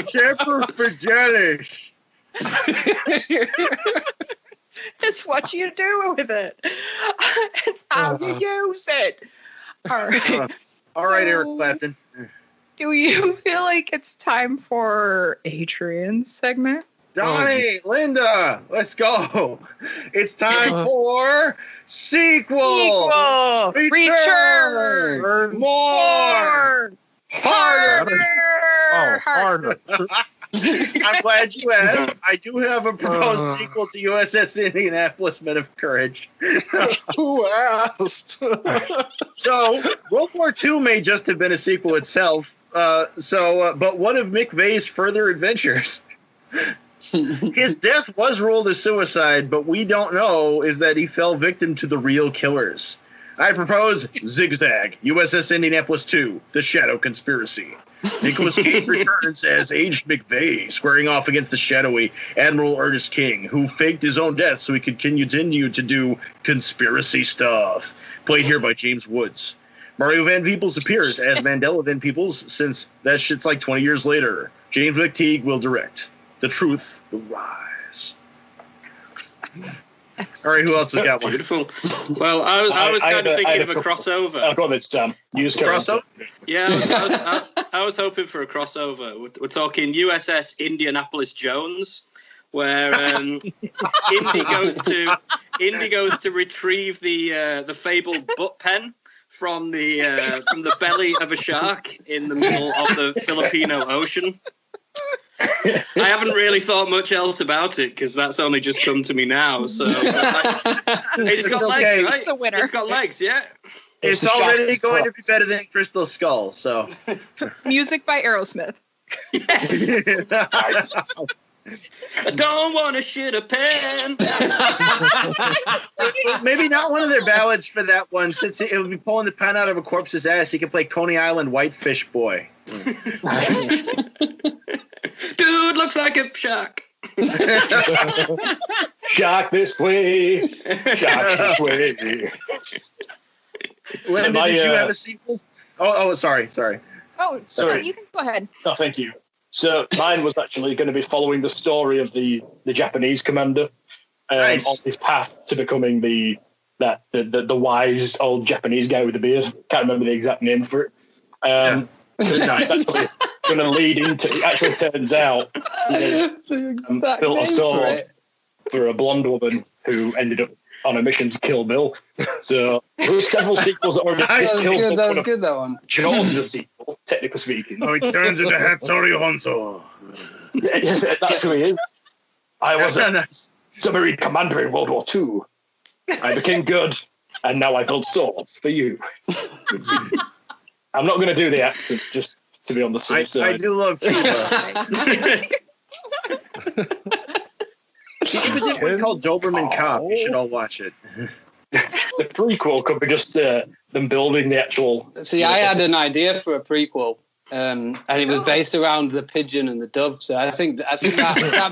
Semper Fidelis. It's what you do with it. It's how you use it. All right. All right, Eric Clapton. Do you feel like it's time for Adrian's segment? Donnie, Linda, let's go. It's time for sequel. Return. More. Harder. Harder. I'm glad you asked. I do have a proposed sequel to USS Indianapolis, Men of Courage. Who asked? So, World War II may just have been a sequel itself. But one of McVeigh's further adventures. His death was ruled as suicide, but we don't know is that he fell victim to the real killers. I propose Zigzag, USS Indianapolis 2, The Shadow Conspiracy. Nicolas Cage returns as aged McVeigh, squaring off against the shadowy Admiral Ernest King, who faked his own death so he could continue to do conspiracy stuff. Played here by James Woods. Mario Van Peebles appears as Mandela Van Peebles, since that shit's like 20 years later. James McTeague will direct. The truth will rise. Excellent. All right, who else has got one? Beautiful. Well, I was kind of thinking of a crossover. I've got this, Sam. Use Crossover? Yeah, I was hoping for a crossover. We're talking USS Indianapolis Jones, where Indy goes to retrieve the fabled butt pen from the belly of a shark in the middle of the Filipino Ocean. I haven't really thought much else about it because that's only just come to me now. So it's got legs, right? It's a winner. It's got legs, yeah. It's already going to be better than Crystal Skull. So, Music by Aerosmith. Yes. nice. I don't want to shit a pen. Maybe not one of their ballads for that one, since it would be pulling the pen out of a corpse's ass. He could play Coney Island Whitefish Boy. Dude looks like a shark. Shark this way. Shark this way. Linda, did you have a sequel? Oh, sorry. Oh, Sorry. you can go ahead. Oh, thank you. So mine was actually going to be following the story of the Japanese commander Nice. on his path to becoming the wise old Japanese guy with the beard. Can't remember the exact name for it. It's actually going to lead into. It actually turns out he built a sword for a blonde woman who ended up on a mission to kill Bill. So there's several sequels that already killed. That was good. That one. Jaws is a sequel, technically speaking. Oh, he turns into Hattori Honso. Yeah, that's who he is. I was a Nice. submarine commander in World War II. I became good, and now I build swords for you. I'm not going to do the accent just to be on the safe side. I do love Cuba. Cuba did one called Doberman Cop. You should all watch it. The prequel could be just them building the actual. See, I had an idea for a prequel, and it was based around the pigeon and the dove. So I think that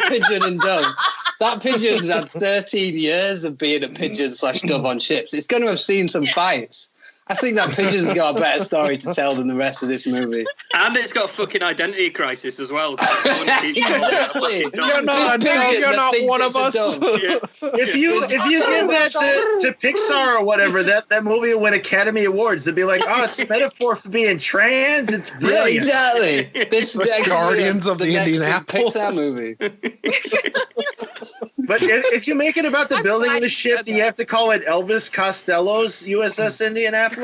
pigeon and dove, that pigeon's had 13 years of being a pigeon/dove on ships. It's going to have seen some fights. I think that pigeon's got a better story to tell than the rest of this movie. And it's got a fucking identity crisis as well. Exactly. You're not one of us. If you give that to Pixar or whatever, that movie will win Academy Awards. They'd be like, oh, it's a metaphor for being trans. It's brilliant. Yeah, exactly. This is The Guardians of the next Indianapolis. Pixar movie. But if you make it about the building of the ship, do you have to call it Elvis Costello's USS Indianapolis?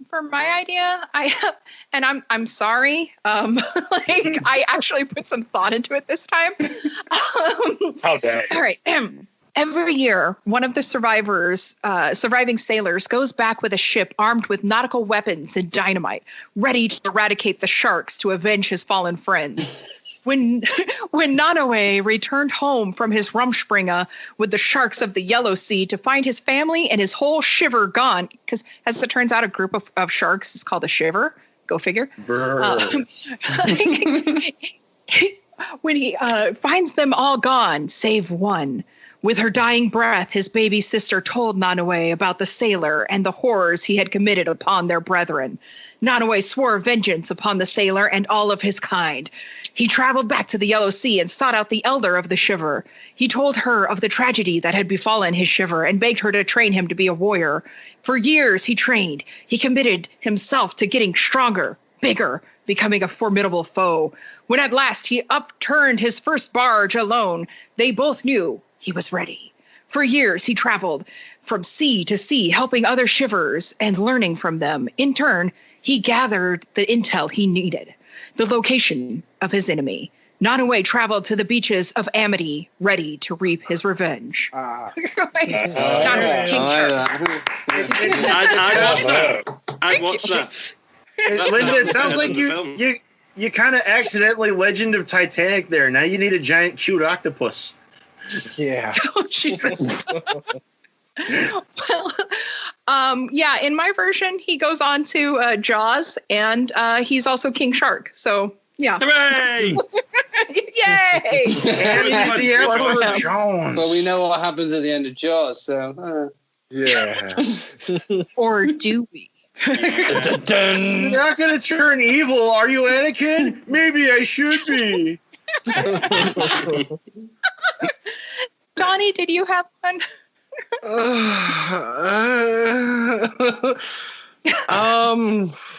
For my idea, I'm sorry. I actually put some thought into it this time. How dare you. All right. Every year, one of the surviving sailors goes back with a ship armed with nautical weapons and dynamite, ready to eradicate the sharks to avenge his fallen friends. When Nanaue returned home from his Rumspringa with the sharks of the Yellow Sea to find his family and his whole shiver gone, because as it turns out, a group of sharks is called a shiver. Go figure. When he finds them all gone, save one. With her dying breath, his baby sister told Nanaue about the sailor and the horrors he had committed upon their brethren. Nanaue swore vengeance upon the sailor and all of his kind. He traveled back to the Yellow Sea and sought out the elder of the Shiver. He told her of the tragedy that had befallen his Shiver and begged her to train him to be a warrior. For years he trained. He committed himself to getting stronger, bigger, becoming a formidable foe. When at last he upturned his first barge alone, they both knew he was ready. For years he traveled from sea to sea, helping other Shivers and learning from them. In turn, he gathered the intel he needed, the location of his enemy. Nanaue traveled to the beaches of Amity, ready to reap his revenge. I'd watch that. Linda, it sounds like you kind of accidentally Legend of Titanic there. Now you need a giant cute octopus. Yeah. Oh, Jesus. Well, yeah, in my version, he goes on to Jaws, and he's also King Shark. So, yeah. Hooray! Yay! And he's the Emperor Jones. But we know what happens at the end of Jaws, so... Yeah. Or do we? You're not going to turn evil, are you, Anakin? Maybe I should be. Donnie, did you have one?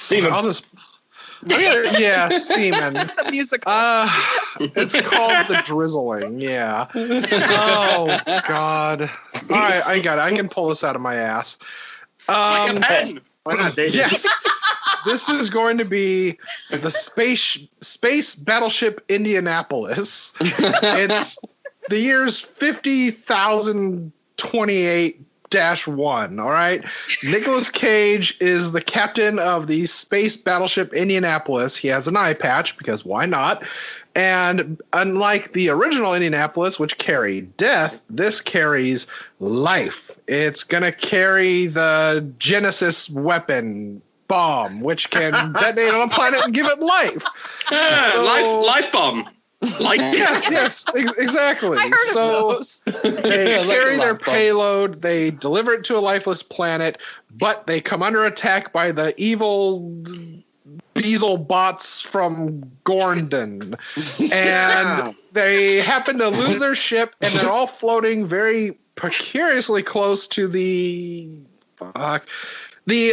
Seaman. I'll just. Yeah, Seaman. The musical. It's called The Drizzling. Yeah. Oh God. All right, I got it. I can pull this out of my ass. Like a pen. Why not? Yes. This is going to be the space battleship Indianapolis. It's the year's 50,028-1. All right. Nicolas Cage is the captain of the space battleship Indianapolis. He has an eye patch because why not? And unlike the original Indianapolis, which carried death, this carries life. It's going to carry the Genesis weapon bomb, which can detonate on a planet and give it life. Life bomb. Like yes, exactly. I heard so of those. they carry their life bomb. payload, they deliver it to a lifeless planet, but they come under attack by the evil Beazle bots from Gorndon. And they happen to lose their ship, and they're all floating very precariously close to the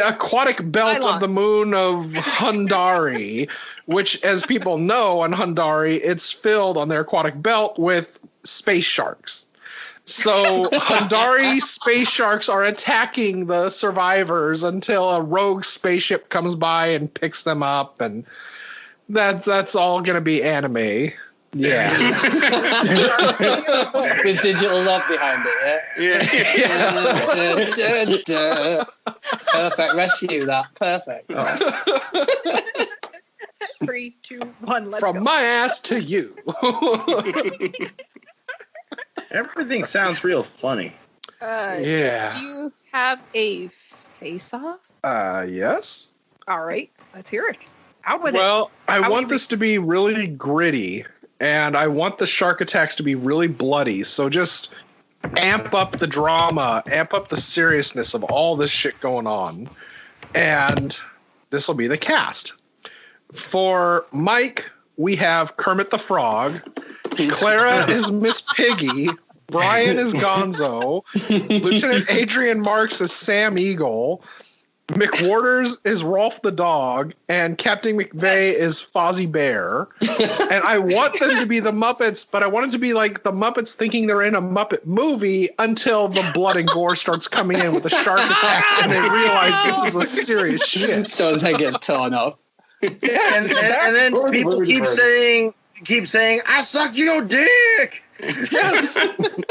aquatic belt of the moon of Hundari, which, as people know, on Hundari, it's filled on their aquatic belt with space sharks. So Hundari space sharks are attacking the survivors until a rogue spaceship comes by and picks them up, and that's all going to be anime. Yeah. With digital love behind it, yeah? Perfect. Rescue that. Perfect. 3, 2, 1, let's From go. my ass to you. Everything sounds real funny. Yeah. Do you have a face-off? Yes. All right, let's hear it. Out with it. Well, I want this to be really gritty, and I want the shark attacks to be really bloody. So just amp up the drama, amp up the seriousness of all this shit going on. And this will be the cast. For Mike, we have Kermit the Frog. Clara is Miss Piggy. Brian is Gonzo. Lieutenant Adrian Marks is Sam Eagle. McWhorters is Rolf the Dog. And Captain McVeigh is Fozzie Bear. And I want them to be the Muppets, but I want it to be like the Muppets thinking they're in a Muppet movie until the blood and gore starts coming in with the shark attacks and they realize this is a serious shit. So as they get torn up. Yes, and then people keep saying, I suck your dick. Yes,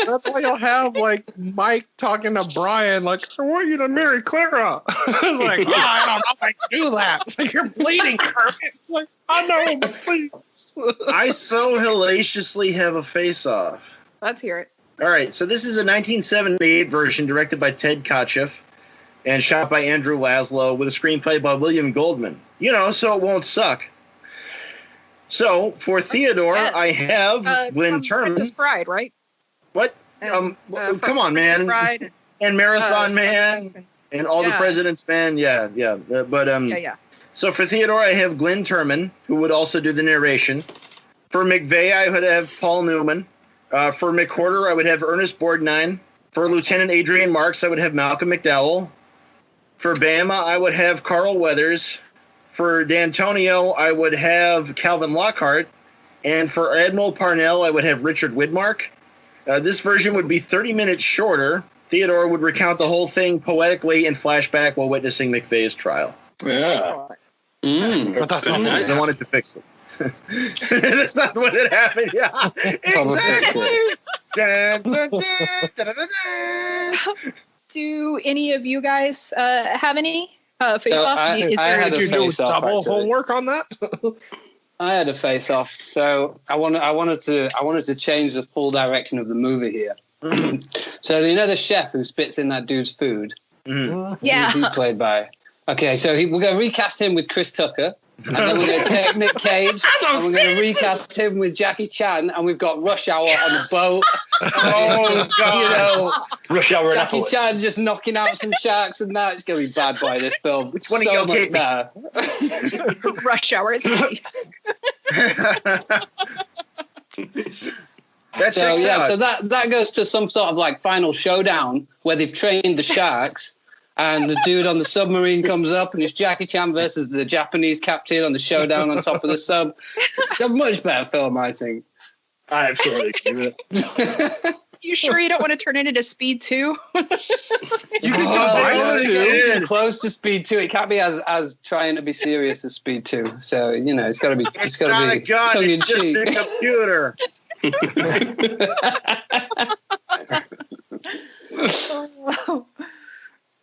that's why you'll have like Mike talking to Brian, like, I want you to marry Clara. It's like, I don't know if I can do that. It's like, you're bleeding, Kermit. It's like, I know, but please. I so hellaciously have a face-off. Let's hear it. All right, so this is a 1978 version directed by Ted Kotcheff and shot by Andrew Laszlo with a screenplay by William Goldman. You know, so it won't suck. So, for Theodore, Yes. I have Glenn Turman. Princess Bride, right? What? And, Come on, Princess man. Bride, And Marathon Summer Man. Jackson. And All the Yeah. President's Men. Yeah. Yeah. So for Theodore, I have Glenn Turman, who would also do the narration. For McVeigh, I would have Paul Newman. For McWhorter, I would have Ernest Borgnine. For Lieutenant Adrian Marks, I would have Malcolm McDowell. For Bama, I would have Carl Weathers. For D'Antonio, I would have Calvin Lockhart. And for Admiral Parnell, I would have Richard Widmark. This version would be 30 minutes shorter. Theodore would recount the whole thing poetically in flashback while witnessing McVeigh's trial. Yeah. But that's not Nice. I wanted to fix it. That's not what had happened. Yeah, exactly. Dun, dun, dun, dun, dun, dun. Do any of you guys have any face-off? I had Did a you do face-off, double actually. homework on that? I had a face-off, so I wanted to change the full direction of the movie here. So you know the chef who spits in that dude's food? Yeah. Who's he played by? Okay, so we're going to recast him with Chris Tucker, and then we're going to take Nick Cage, and we're going to recast him with Jackie Chan, and we've got Rush Hour on the boat. Oh, God. You know, Rush Hour in Jackie Annapolis. Chan just knocking out some sharks, and that it's going to be bad by this film. Which one of so y'all much gave me? better. Rush Hour is That So checks yeah, out. so that goes to some sort of like final showdown where they've trained the sharks, and the dude on the submarine comes up, and it's Jackie Chan versus the Japanese captain on the showdown on top of the sub. It's a much better film, I think. I absolutely agree with it. You sure you don't want to turn it into Speed 2? You can Oh, combine it's the two. too close to Speed 2. It can't be as trying to be serious as Speed 2. So you know, it's got to be It's not a gun. tongue in It's just cheek. a computer.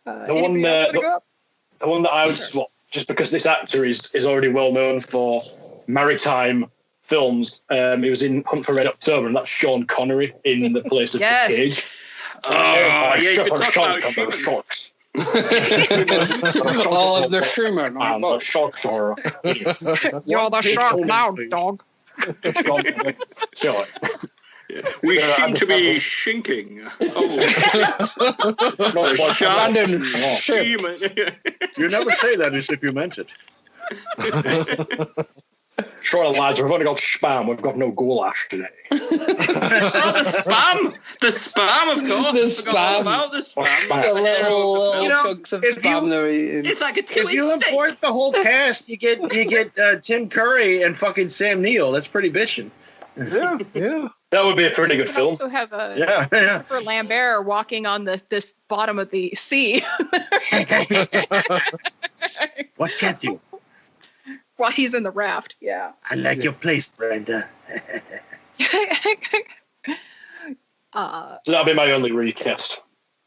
The one that I would swap, just because this actor is already well known for maritime films. He was in Hunt for Red October, and that's Sean Connery in The Place of Yes. the Cage. Oh, yeah, you could talk about Sharks. Schumann. All of the Schumann. And the sharks are idiots. You're the shark now, dog. It's gone. Sure. We seem to be shinking. Oh, Not quite shark. Abandon Oh. ship. Schumann. You never say that as if you meant it. Sorry, lads, we've only got spam. We've got no goulash today. Oh, the spam! The spam, of course. The I forgot all spam. about the spam. The little You know, chunks of if spam you- they're eating. It's like a If you two-inch steak. import the whole cast, you get Tim Curry and fucking Sam Neill. That's pretty bitchin'. Yeah, yeah. That would be a pretty good We film. also have a Yeah. Christopher Lambert walking on this bottom of the sea What can't you? while he's in the raft. Yeah. I like your place, Brenda. So that'll be my only recast.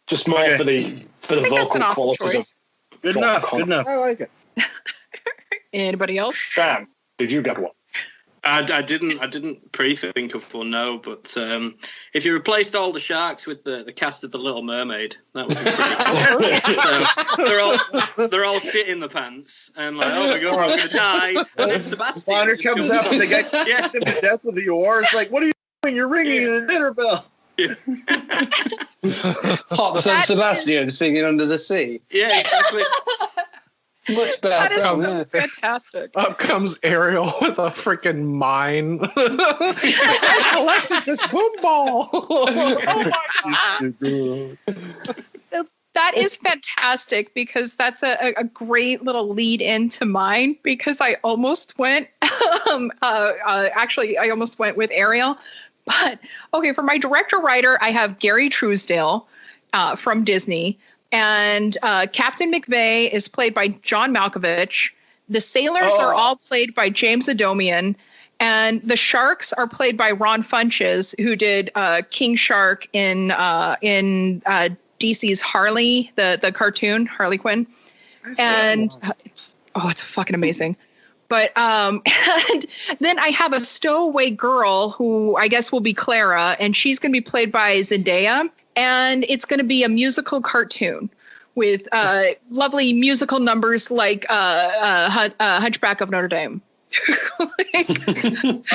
Just more Okay. for the I think that's vocal an awesome qualities choice. Good John enough. Connor. Good enough. I like it. Anybody else? Sham, did you get one? I didn't pre-think of one, no, but if you replaced all the sharks with the cast of The Little Mermaid, that would be pretty cool. So they're all shit in the pants and like, oh my god, I'm gonna die. And then Sebastian Bonner just comes jumps up and the guy Yeah. kicks him to death with the oars. Like, what are you doing? You're ringing the dinner bell. Hops on Sebastian singing Under the Sea. Yeah, exactly. Much That better. is Yeah. fantastic. Up comes Ariel with a freaking mine. I collected this boom ball. That is fantastic because that's a great little lead into mine because I almost went actually I almost went with Ariel. But okay, for my director writer, I have Gary Truesdale from Disney. And Captain McVeigh is played by John Malkovich. The sailors are all played by James Adomian. And the sharks are played by Ron Funches, who did King Shark in DC's Harley, the cartoon, Harley Quinn. And it's fucking amazing. But and then I have a stowaway girl who I guess will be Clara, and she's going to be played by Zendaya. And it's going to be a musical cartoon with lovely musical numbers like Hunchback of Notre Dame.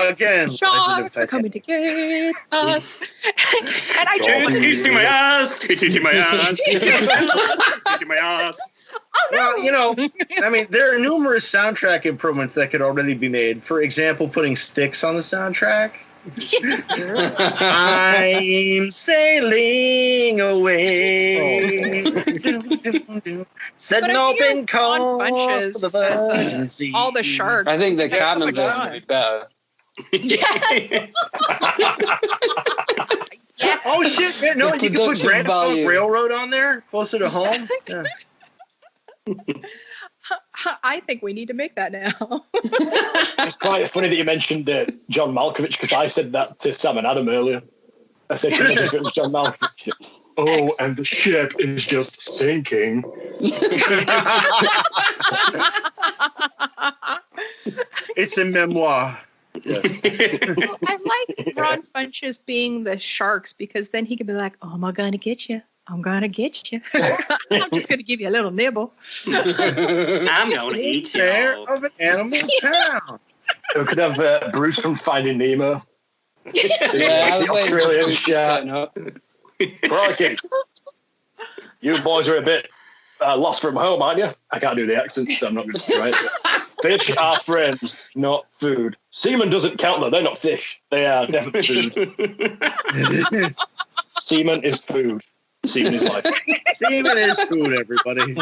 Again, Sharks are coming to get us. And I It's just eating my ass. It's eating my ass. It's eating my ass. Well, you know, I mean, there are numerous soundtrack improvements that could already be made. For example, putting Styx on the soundtrack. I'm sailing away. Said But no if you been Ron cause Funches for the as, virgin sea. all the sharks. I think the Oh canon my version God. would be better. Yeah. Oh shit! Man, no, The you can put production Grand Funk value. Railroad on there, closer to home. Yeah. I think we need to make that now. It's quite funny that you mentioned John Malkovich because I said that to Sam and Adam earlier. I said, "Can you imagine if it was John Malkovich?" Oh, and the ship is just sinking. It's a memoir. I like Ron Funches being the sharks because then he can be like, "Oh, I'm gonna get you. I'm gonna get you. I'm just gonna give you a little nibble." I'm going to eat you. Fair all. of an animal town. We could have Bruce from Finding Nemo. Yeah, I was The waiting for Australian Bruce to shark. turn up. Crikey. You boys are a bit lost from home, aren't you? I can't do the accent, so I'm not going to try it. Fish are friends, not food. Semen doesn't count, though. They're not fish. They are definitely food. Semen is food. Semen is life. Semen is food, everybody.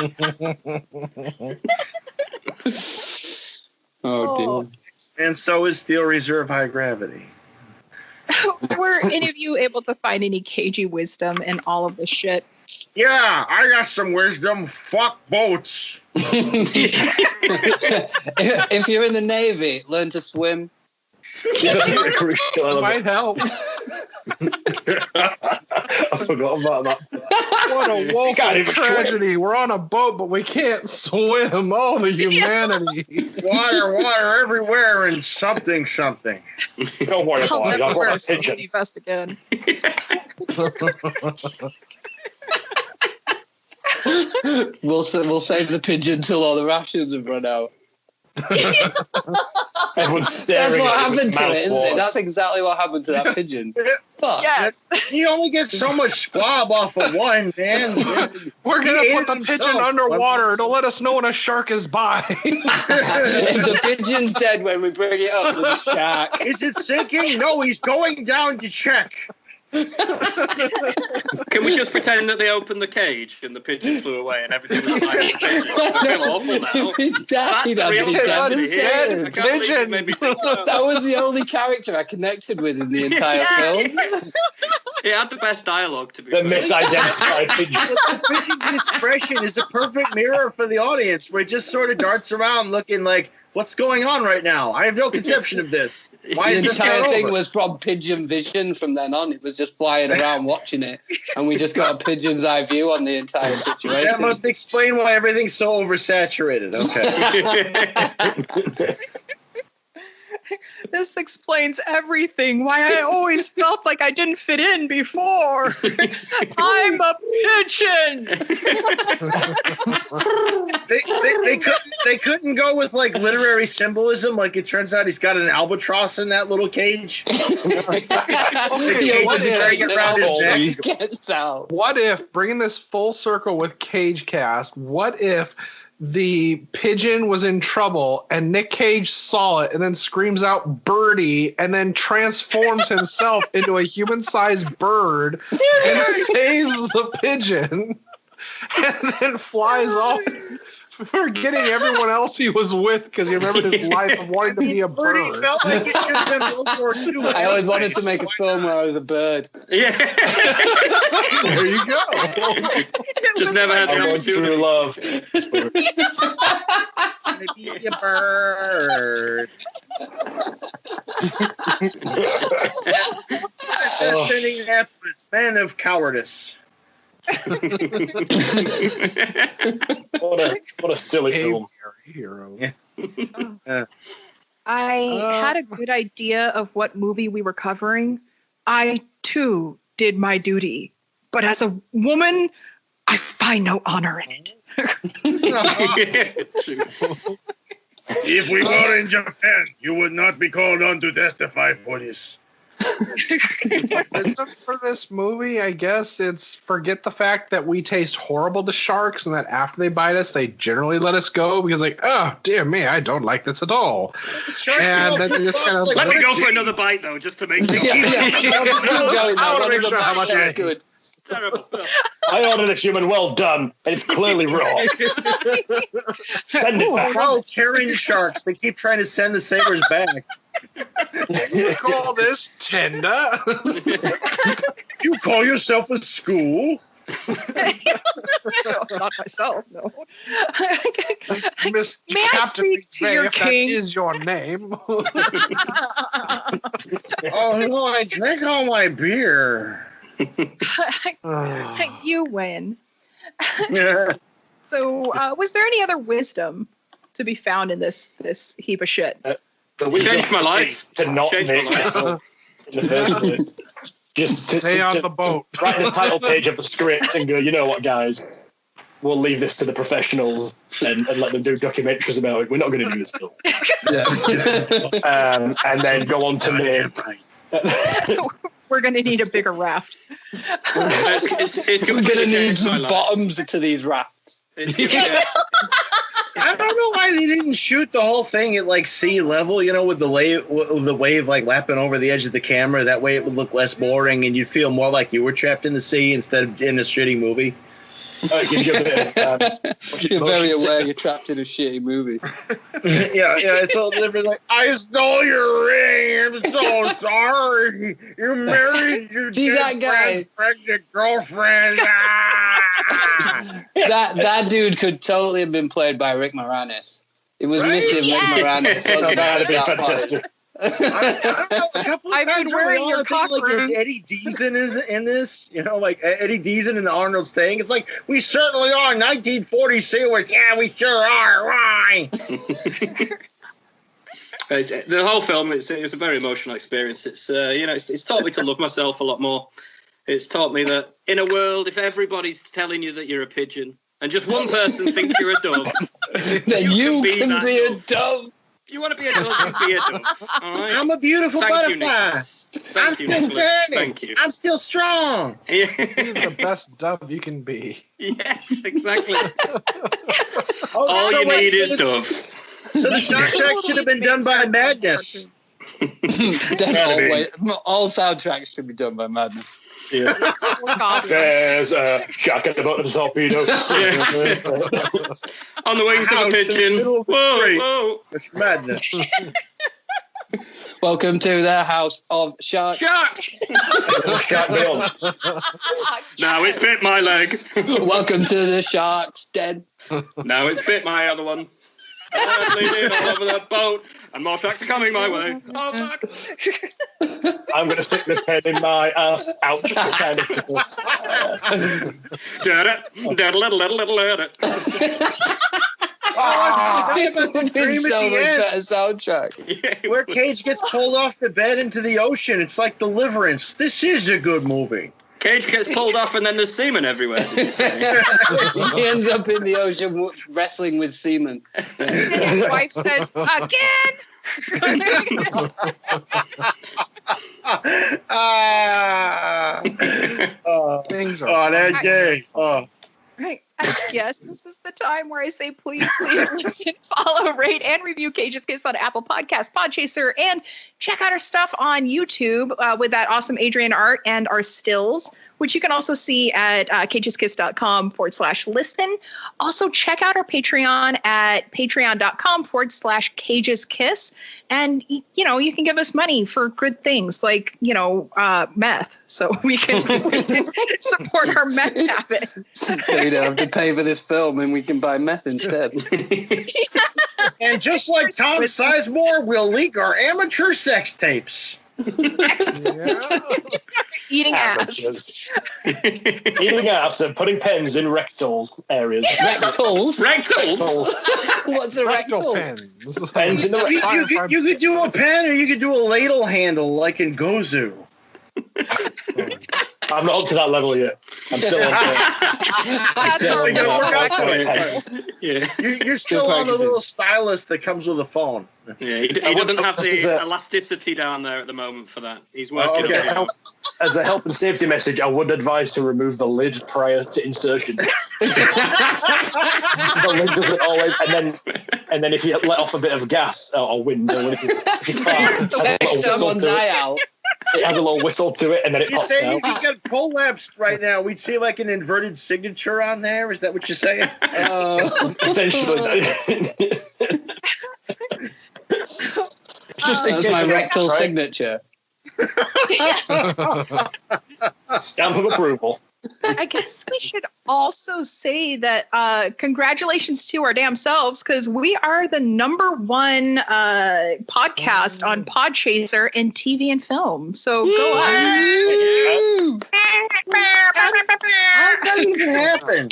Oh, dear. And so is Steel Reserve High Gravity. Were any of you able to find any cagey wisdom in all of this shit? Yeah, I got some wisdom. Fuck boats. If you're in the Navy, learn to swim. That's a crucial element. Might help. I forgot about that. What a Can't woeful even tragedy. We're on a boat, but we can't swim. Oh, the humanity. Water everywhere and something. Don't worry I'll about it. never I've wear a got that pigeon. safety vest again. We'll save the pigeon till all the rations have run out. Everyone's staring. That's what at happened to mouth it, isn't it? water. That's exactly what happened to that pigeon. Fuck. Yes. He only gets so much squab off of one, man. We're He gonna ate put the it pigeon himself. underwater to let us know when a shark is by. If the pigeon's dead when we bring it up, there's a shark. Is it sinking? No, he's going down to check. Can we just pretend that they opened the cage and the pigeon flew away and everything was fine with the pigeon? I feel awful now. That's the real tragedy here. I can't believe you made me think that. That was the only character I connected with in the entire film. It had the best dialogue, to be The fair. misidentified pigeon. The pigeon's expression is a perfect mirror for the audience, where it just sort of darts around looking like, what's going on right now? I have no conception of this. Why is The this entire not thing over? was from pigeon vision from then on. It was just flying around watching it. And we just got a pigeon's eye view on the entire situation. That must explain why everything's so oversaturated. Okay. This explains everything. Why I always felt like I didn't fit in before. I'm a pigeon. They couldn't go with like literary symbolism. Like it turns out he's got an albatross in that little cage. Okay, what He's carrying it around his neck. Gets out. What if, bringing this full circle with Cage Cast, what if the pigeon was in trouble and Nick Cage saw it and then screams out birdie and then transforms himself into a human-sized bird and saves the pigeon and then flies off, forgetting everyone else he was with because he remembered his life of wanting to be a Birdie bird. felt like it should have been World War II. I always wanted to make a film where I was a bird. Yeah. There you go. Just never had the I'm going opportunity. through love. Be a bird. USS Indianapolis, man of cowardice. What a silly film. Hero. I had a good idea of what movie we were covering. I, too, did my duty. But as a woman, I find no honor in it. If we were in Japan, you would not be called on to testify for this. Wisdom for this movie, I guess it's forget the fact that we taste horrible to sharks and that after they bite us, they generally let us go because like, oh, dear me, I don't like this at all. And then you just kind of Let me go for another bite, though, just to make sure. I wanna make sure how much I good. Terrible. I ordered this human well done, and it's clearly raw. Send it back. No, carrying sharks. They keep trying to send the sailors back. You call this tender? You call yourself a school? No, not myself, no. Mr. May I Captain speak to McVeigh, your if king? that is your name. Oh, no, I drank all my beer. You win. So, was there any other wisdom to be found in this heap of shit? It changed my life. To not Changed my make life. film in the first place. Just to, Stay on the boat. write the title page of the script and go, you know what, guys? We'll leave this to the professionals and let them do documentaries about it. We're not going to do this film. And then go on to name. We're going to need a bigger raft. It's We're completely gonna need changed my some life. bottoms to these rafts. I don't know why they didn't shoot the whole thing at like sea level, you know, with the wave like lapping over the edge of the camera. That way it would look less boring and you'd feel more like you were trapped in the sea instead of in a shitty movie. You're very aware you're trapped in a shitty movie. Yeah, it's all different. Like, I stole your ring. I'm so sorry. You married your See that guy? pregnant girlfriend. Ah! That dude could totally have been played by Rick Moranis. It was Right? missing Yes. Rick Moranis. Wasn't That'd be that part? fantastic. I don't know, a couple of I've times been wearing early your on, I think, cock like, is ring. Eddie Deason in this? You know, like Eddie Deason in the Arnold's thing. It's like, we certainly are 1940 sailors. Yeah, we sure are. Why? The whole film, it's a very emotional experience. It's it's taught me to love myself a lot more. It's taught me that in a world, if everybody's telling you that you're a pigeon and just one person thinks you're a dove, Then you can that be a dove. dove. If you want to be a dove, you be a dove. All right? I'm a beautiful Thank you, butterfly. Nicholas. I'm Thank you, still Nicholas. standing. Thank you. I'm still strong. You're the best dove you can be. Yes, exactly. Oh, All so you wait, need so is the- dove. So the soundtrack should have been done by Madness. All soundtracks should be done by Madness. Yeah. There's a shark at the bottom of the torpedo. On the wings of a House in the pigeon. middle of the Whoa, street. whoa. It's Madness. Welcome to the house of sharks. Sharks! Shark Bill. Now it's bit my leg. Welcome to the shark's den. Now it's bit my other one. I'm bleeding all over the boat, and more sharks are coming my way. Oh, fuck. I'm going to stick this pen in my ass. Ouch. Kind of. Think about the dream at So the much end, better soundtrack. where Cage gets pulled off the bed into the ocean. It's like Deliverance. This is a good movie. Cage gets pulled off, and then there's semen everywhere. Did you say? He ends up in the ocean wrestling with semen. And his wife says, again. Things are. Oh, that day. Oh. Right. I guess this is the time where I say, please listen, follow, rate, and review Cage's Kiss on Apple Podcasts, Podchaser, and check out our stuff on YouTube with that awesome Adrian art and our stills, which you can also see at cageskiss.com/listen. Also, check out our Patreon at patreon.com/cageskiss. And, you know, you can give us money for good things like, you know, meth. So we can support our meth habit. So we don't have to pay for this film and we can buy meth instead. And just like Tom Sizemore, we'll leak our amateur sex tapes. Eating ass. Amateurs. Eating ass and putting pens in rectals areas. Rectals? Rectals? What's a Rectal rectal? pens. Pens in the rectals. You could do a pen or you could do a ladle handle like in Gozu. I'm not up to that level yet. I'm still on We gotta work out to it. Yeah. You're still on the little stylus that comes with a phone. Yeah, he doesn't have the elasticity down there at the moment for that. He's working on it. As a health and safety message, I would advise to remove the lid prior to insertion. The lid doesn't always, and then if you let off a bit of gas or wind, or if you fart, Take someone's eye out. it has a little whistle to it, and then it You're pops saying out. if you got prolapsed right now, we'd see like an inverted signature on there? Is that what you're saying? Essentially. That was my rectal signature. Stamp of approval. I guess we should also say that congratulations to our damn selves, because we are the #1 podcast on Podchaser in TV and film. So go on. How did that even happen?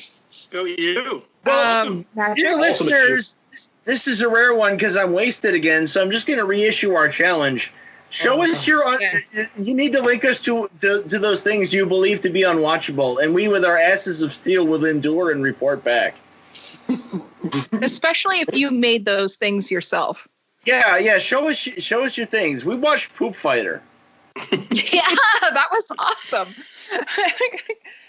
Go you. Well, dear listeners, this is a rare one because I'm wasted again, so I'm just going to reissue our challenge. Show us your. You need to link us to those things you believe to be unwatchable, and we, with our asses of steel, will endure and report back. Especially if you made those things yourself. Yeah. Show us your things. We watched Poop Fighter. Yeah, that was awesome.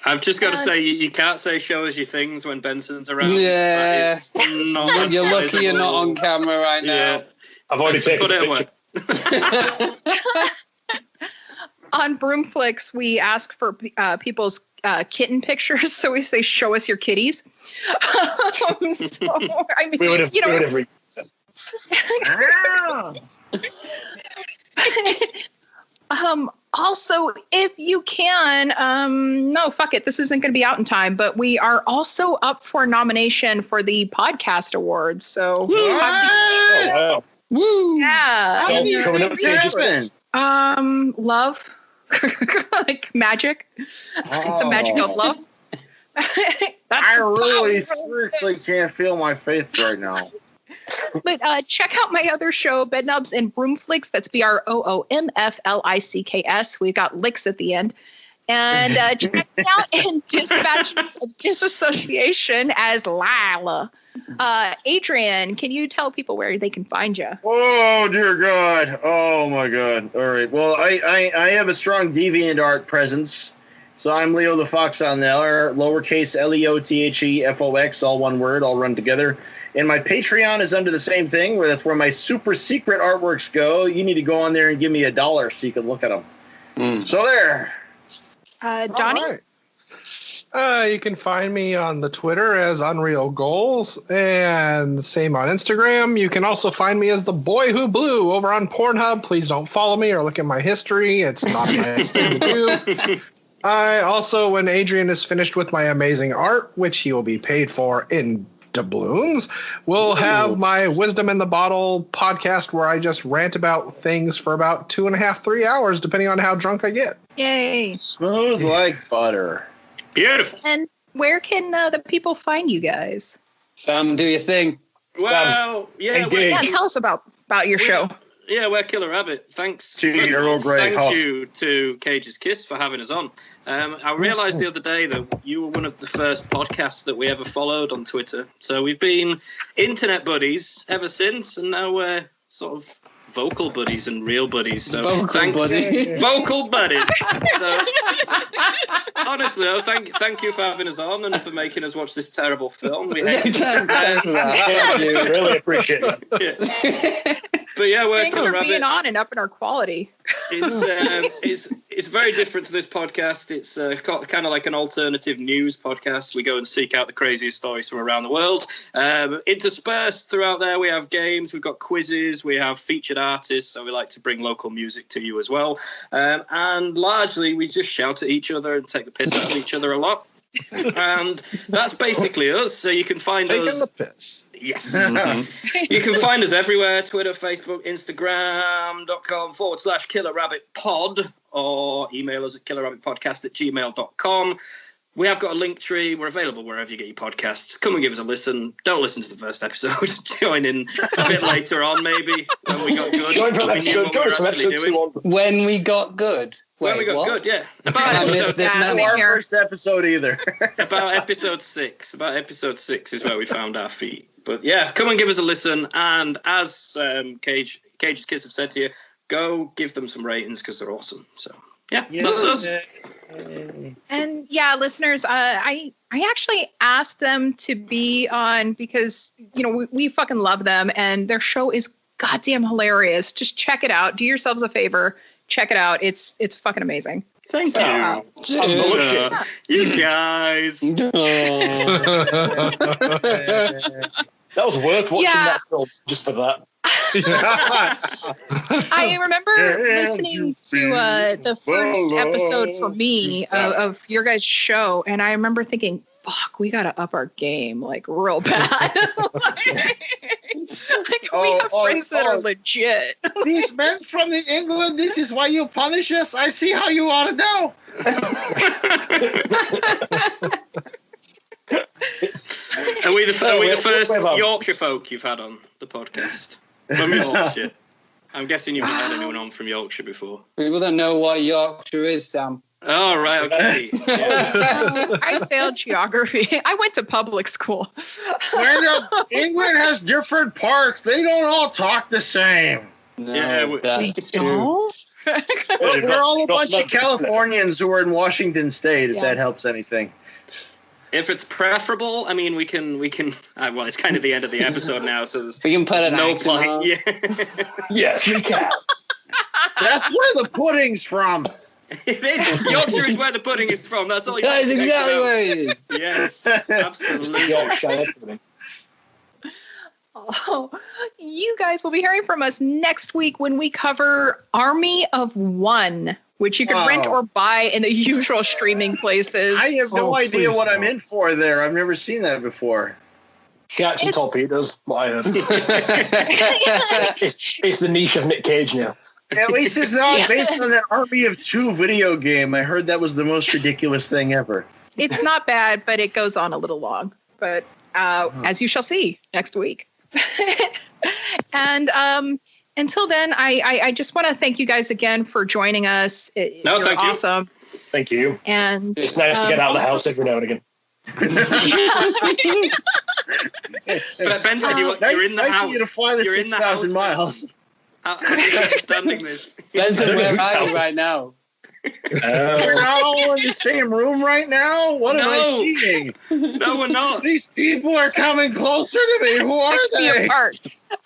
I've just got to say, you can't say show us your things when Benson's around. Yeah. That is not You're lucky advisable. you're not on camera right now. Yeah. I've already taken Put it a away. picture. On Broomflix, we ask for people's kitten pictures, so we say, "Show us your kitties." So, I mean, We would have reached it. Also, if you can, no, fuck it. This isn't going to be out in time, but we are also up for nomination for the podcast awards. So, Oh, wow. Woo! yeah, How many coming up things to just- happen? love, like magic, the magic of love. I really seriously can't feel my faith right now. But check out my other show, Bednubs and Broomflix. That's BROOMFLICKS. We've got licks at the end. And check me out in Dispatches of Disassociation as Lila. Adrian, can you tell people where they can find you? Oh, dear God. Oh, my God. All right. Well, I have a strong DeviantArt presence. So I'm Leo the Fox on there, lowercase LeoTheFox, all one word, all run together. And my Patreon is under the same thing, where that's where my super secret artworks go. You need to go on there and give me $1 so you can look at them. So there. Donnie? All right. You can find me on the Twitter as Unreal Goals, and same on Instagram. You can also find me as the Boy Who Blew over on Pornhub. Please don't follow me or look at my history. It's not a nice thing to do. I also, when Adrian is finished with my amazing art, which he will be paid for in doubloons, we'll have my Wisdom in the Bottle podcast where I just rant about things for about 2.5, 3 hours, depending on how drunk I get. Yay. Smooth like butter. Beautiful. And where can the people find you guys? Sam, do your thing. Well, yeah. Yeah, tell us about your show. Yeah, we're Killer Rabbit. Thanks. Thank You to Cage's Kiss for having us on. I realized the other day that you were one of the first podcasts that we ever followed on Twitter. So we've been internet buddies ever since, and now we're sort of vocal buddies and real buddies. So vocal buddies. Vocal buddies. So honestly, thank you for having us on and for making us watch this terrible film. Thanks for that. Thank you. Really appreciate it. Yeah. But yeah, we're Thanks Killer for Rabbit. being on and upping our quality. It's very different to this podcast. It's kind of like an alternative news podcast. We go and seek out the craziest stories from around the world. Interspersed throughout there, we have games, we've got quizzes, we have featured artists, so we like to bring local music to you as well. And largely, we just shout at each other and take the piss out of each other a lot. And that's basically us. So you can find us. Taking the piss. Yes. You can find us everywhere: Twitter, Facebook, Instagram.com/KillerRabbitPod, or email us at killerrabbitpodcast@gmail.com. We have got a link tree. We're available wherever you get your podcasts. Come and give us a listen. Don't listen to the first episode. Join in a bit later on, maybe, when we got good. When we got good. When we got good, yeah. About Our first episode either. About episode 6. About episode 6 is where we found our feet. But yeah, come and give us a listen. And as Cage's Kids have said to you, go give them some ratings because they're awesome. So yeah, that's us. And yeah, listeners, I actually asked them to be on because, you know, we fucking love them and their show is goddamn hilarious. Just check it out. Do yourselves a favor. Check it out. It's fucking amazing. Thank you. You guys. That was worth watching that film just for that. I remember listening to the first episode for me of your guys' show, and I remember thinking, fuck, we got to up our game, like, real bad. We have friends that are legit. These men from England, this is why you punish us? I see how you ought to know. Are we the first Yorkshire folk you've had on the podcast? From Yorkshire. I'm guessing you've not had anyone on from Yorkshire before. People don't know what Yorkshire is, Sam. Oh, right, okay. Yeah. I failed geography. I went to public school. England has different parts. They don't all talk the same. No, Yeah, that's They true. don't? We're all a bunch of Californians who are in Washington State, if Yeah. that helps anything. If it's preferable, I mean, we can. Well, it's kind of the end of the episode now, so there's We can put an no accent point. on. Yeah. Yes, we can. That's where the pudding's from. It is. Yorkshire is where the pudding is from. That's all you That is have to exactly think where it is. about. Yes, absolutely. Yorkshire pudding. Oh, you guys will be hearing from us next week when we cover Army of One, which you can rent or buy in the usual streaming places. I have no idea what I'm no. in for there. I've never seen that before. Cats and torpedoes. What I heard. It's the niche of Nick Cage now. At least it's not based on that Army of Two video game. I heard that was the most ridiculous thing ever. It's not bad, but it goes on a little long. But as you shall see next week. And until then, I just want to thank you guys again for joining us. You're thank you. awesome. Thank you. And it's nice to get out of the house every now and again. But Benson, you're in the nice house. Of you to fly the 6,000 miles. How are you understanding this? Benson, where are you right now? We're not all in the same room right now? What am I seeing? No, we're not. These people are coming closer to me. Who are 6 feet they? apart.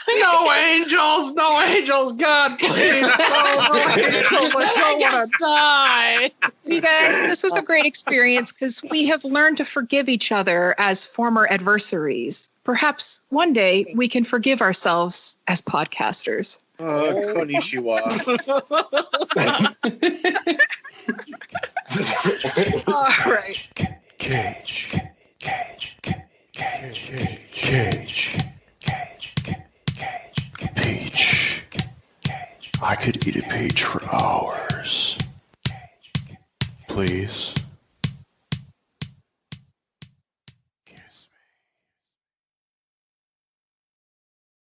No angels, God, please, no angels, I don't want to die. You guys, this was a great experience because we have learned to forgive each other as former adversaries. Perhaps one day we can forgive ourselves as podcasters. Konnichiwa. All right. Cage. Peach. I could eat a peach for hours. Please.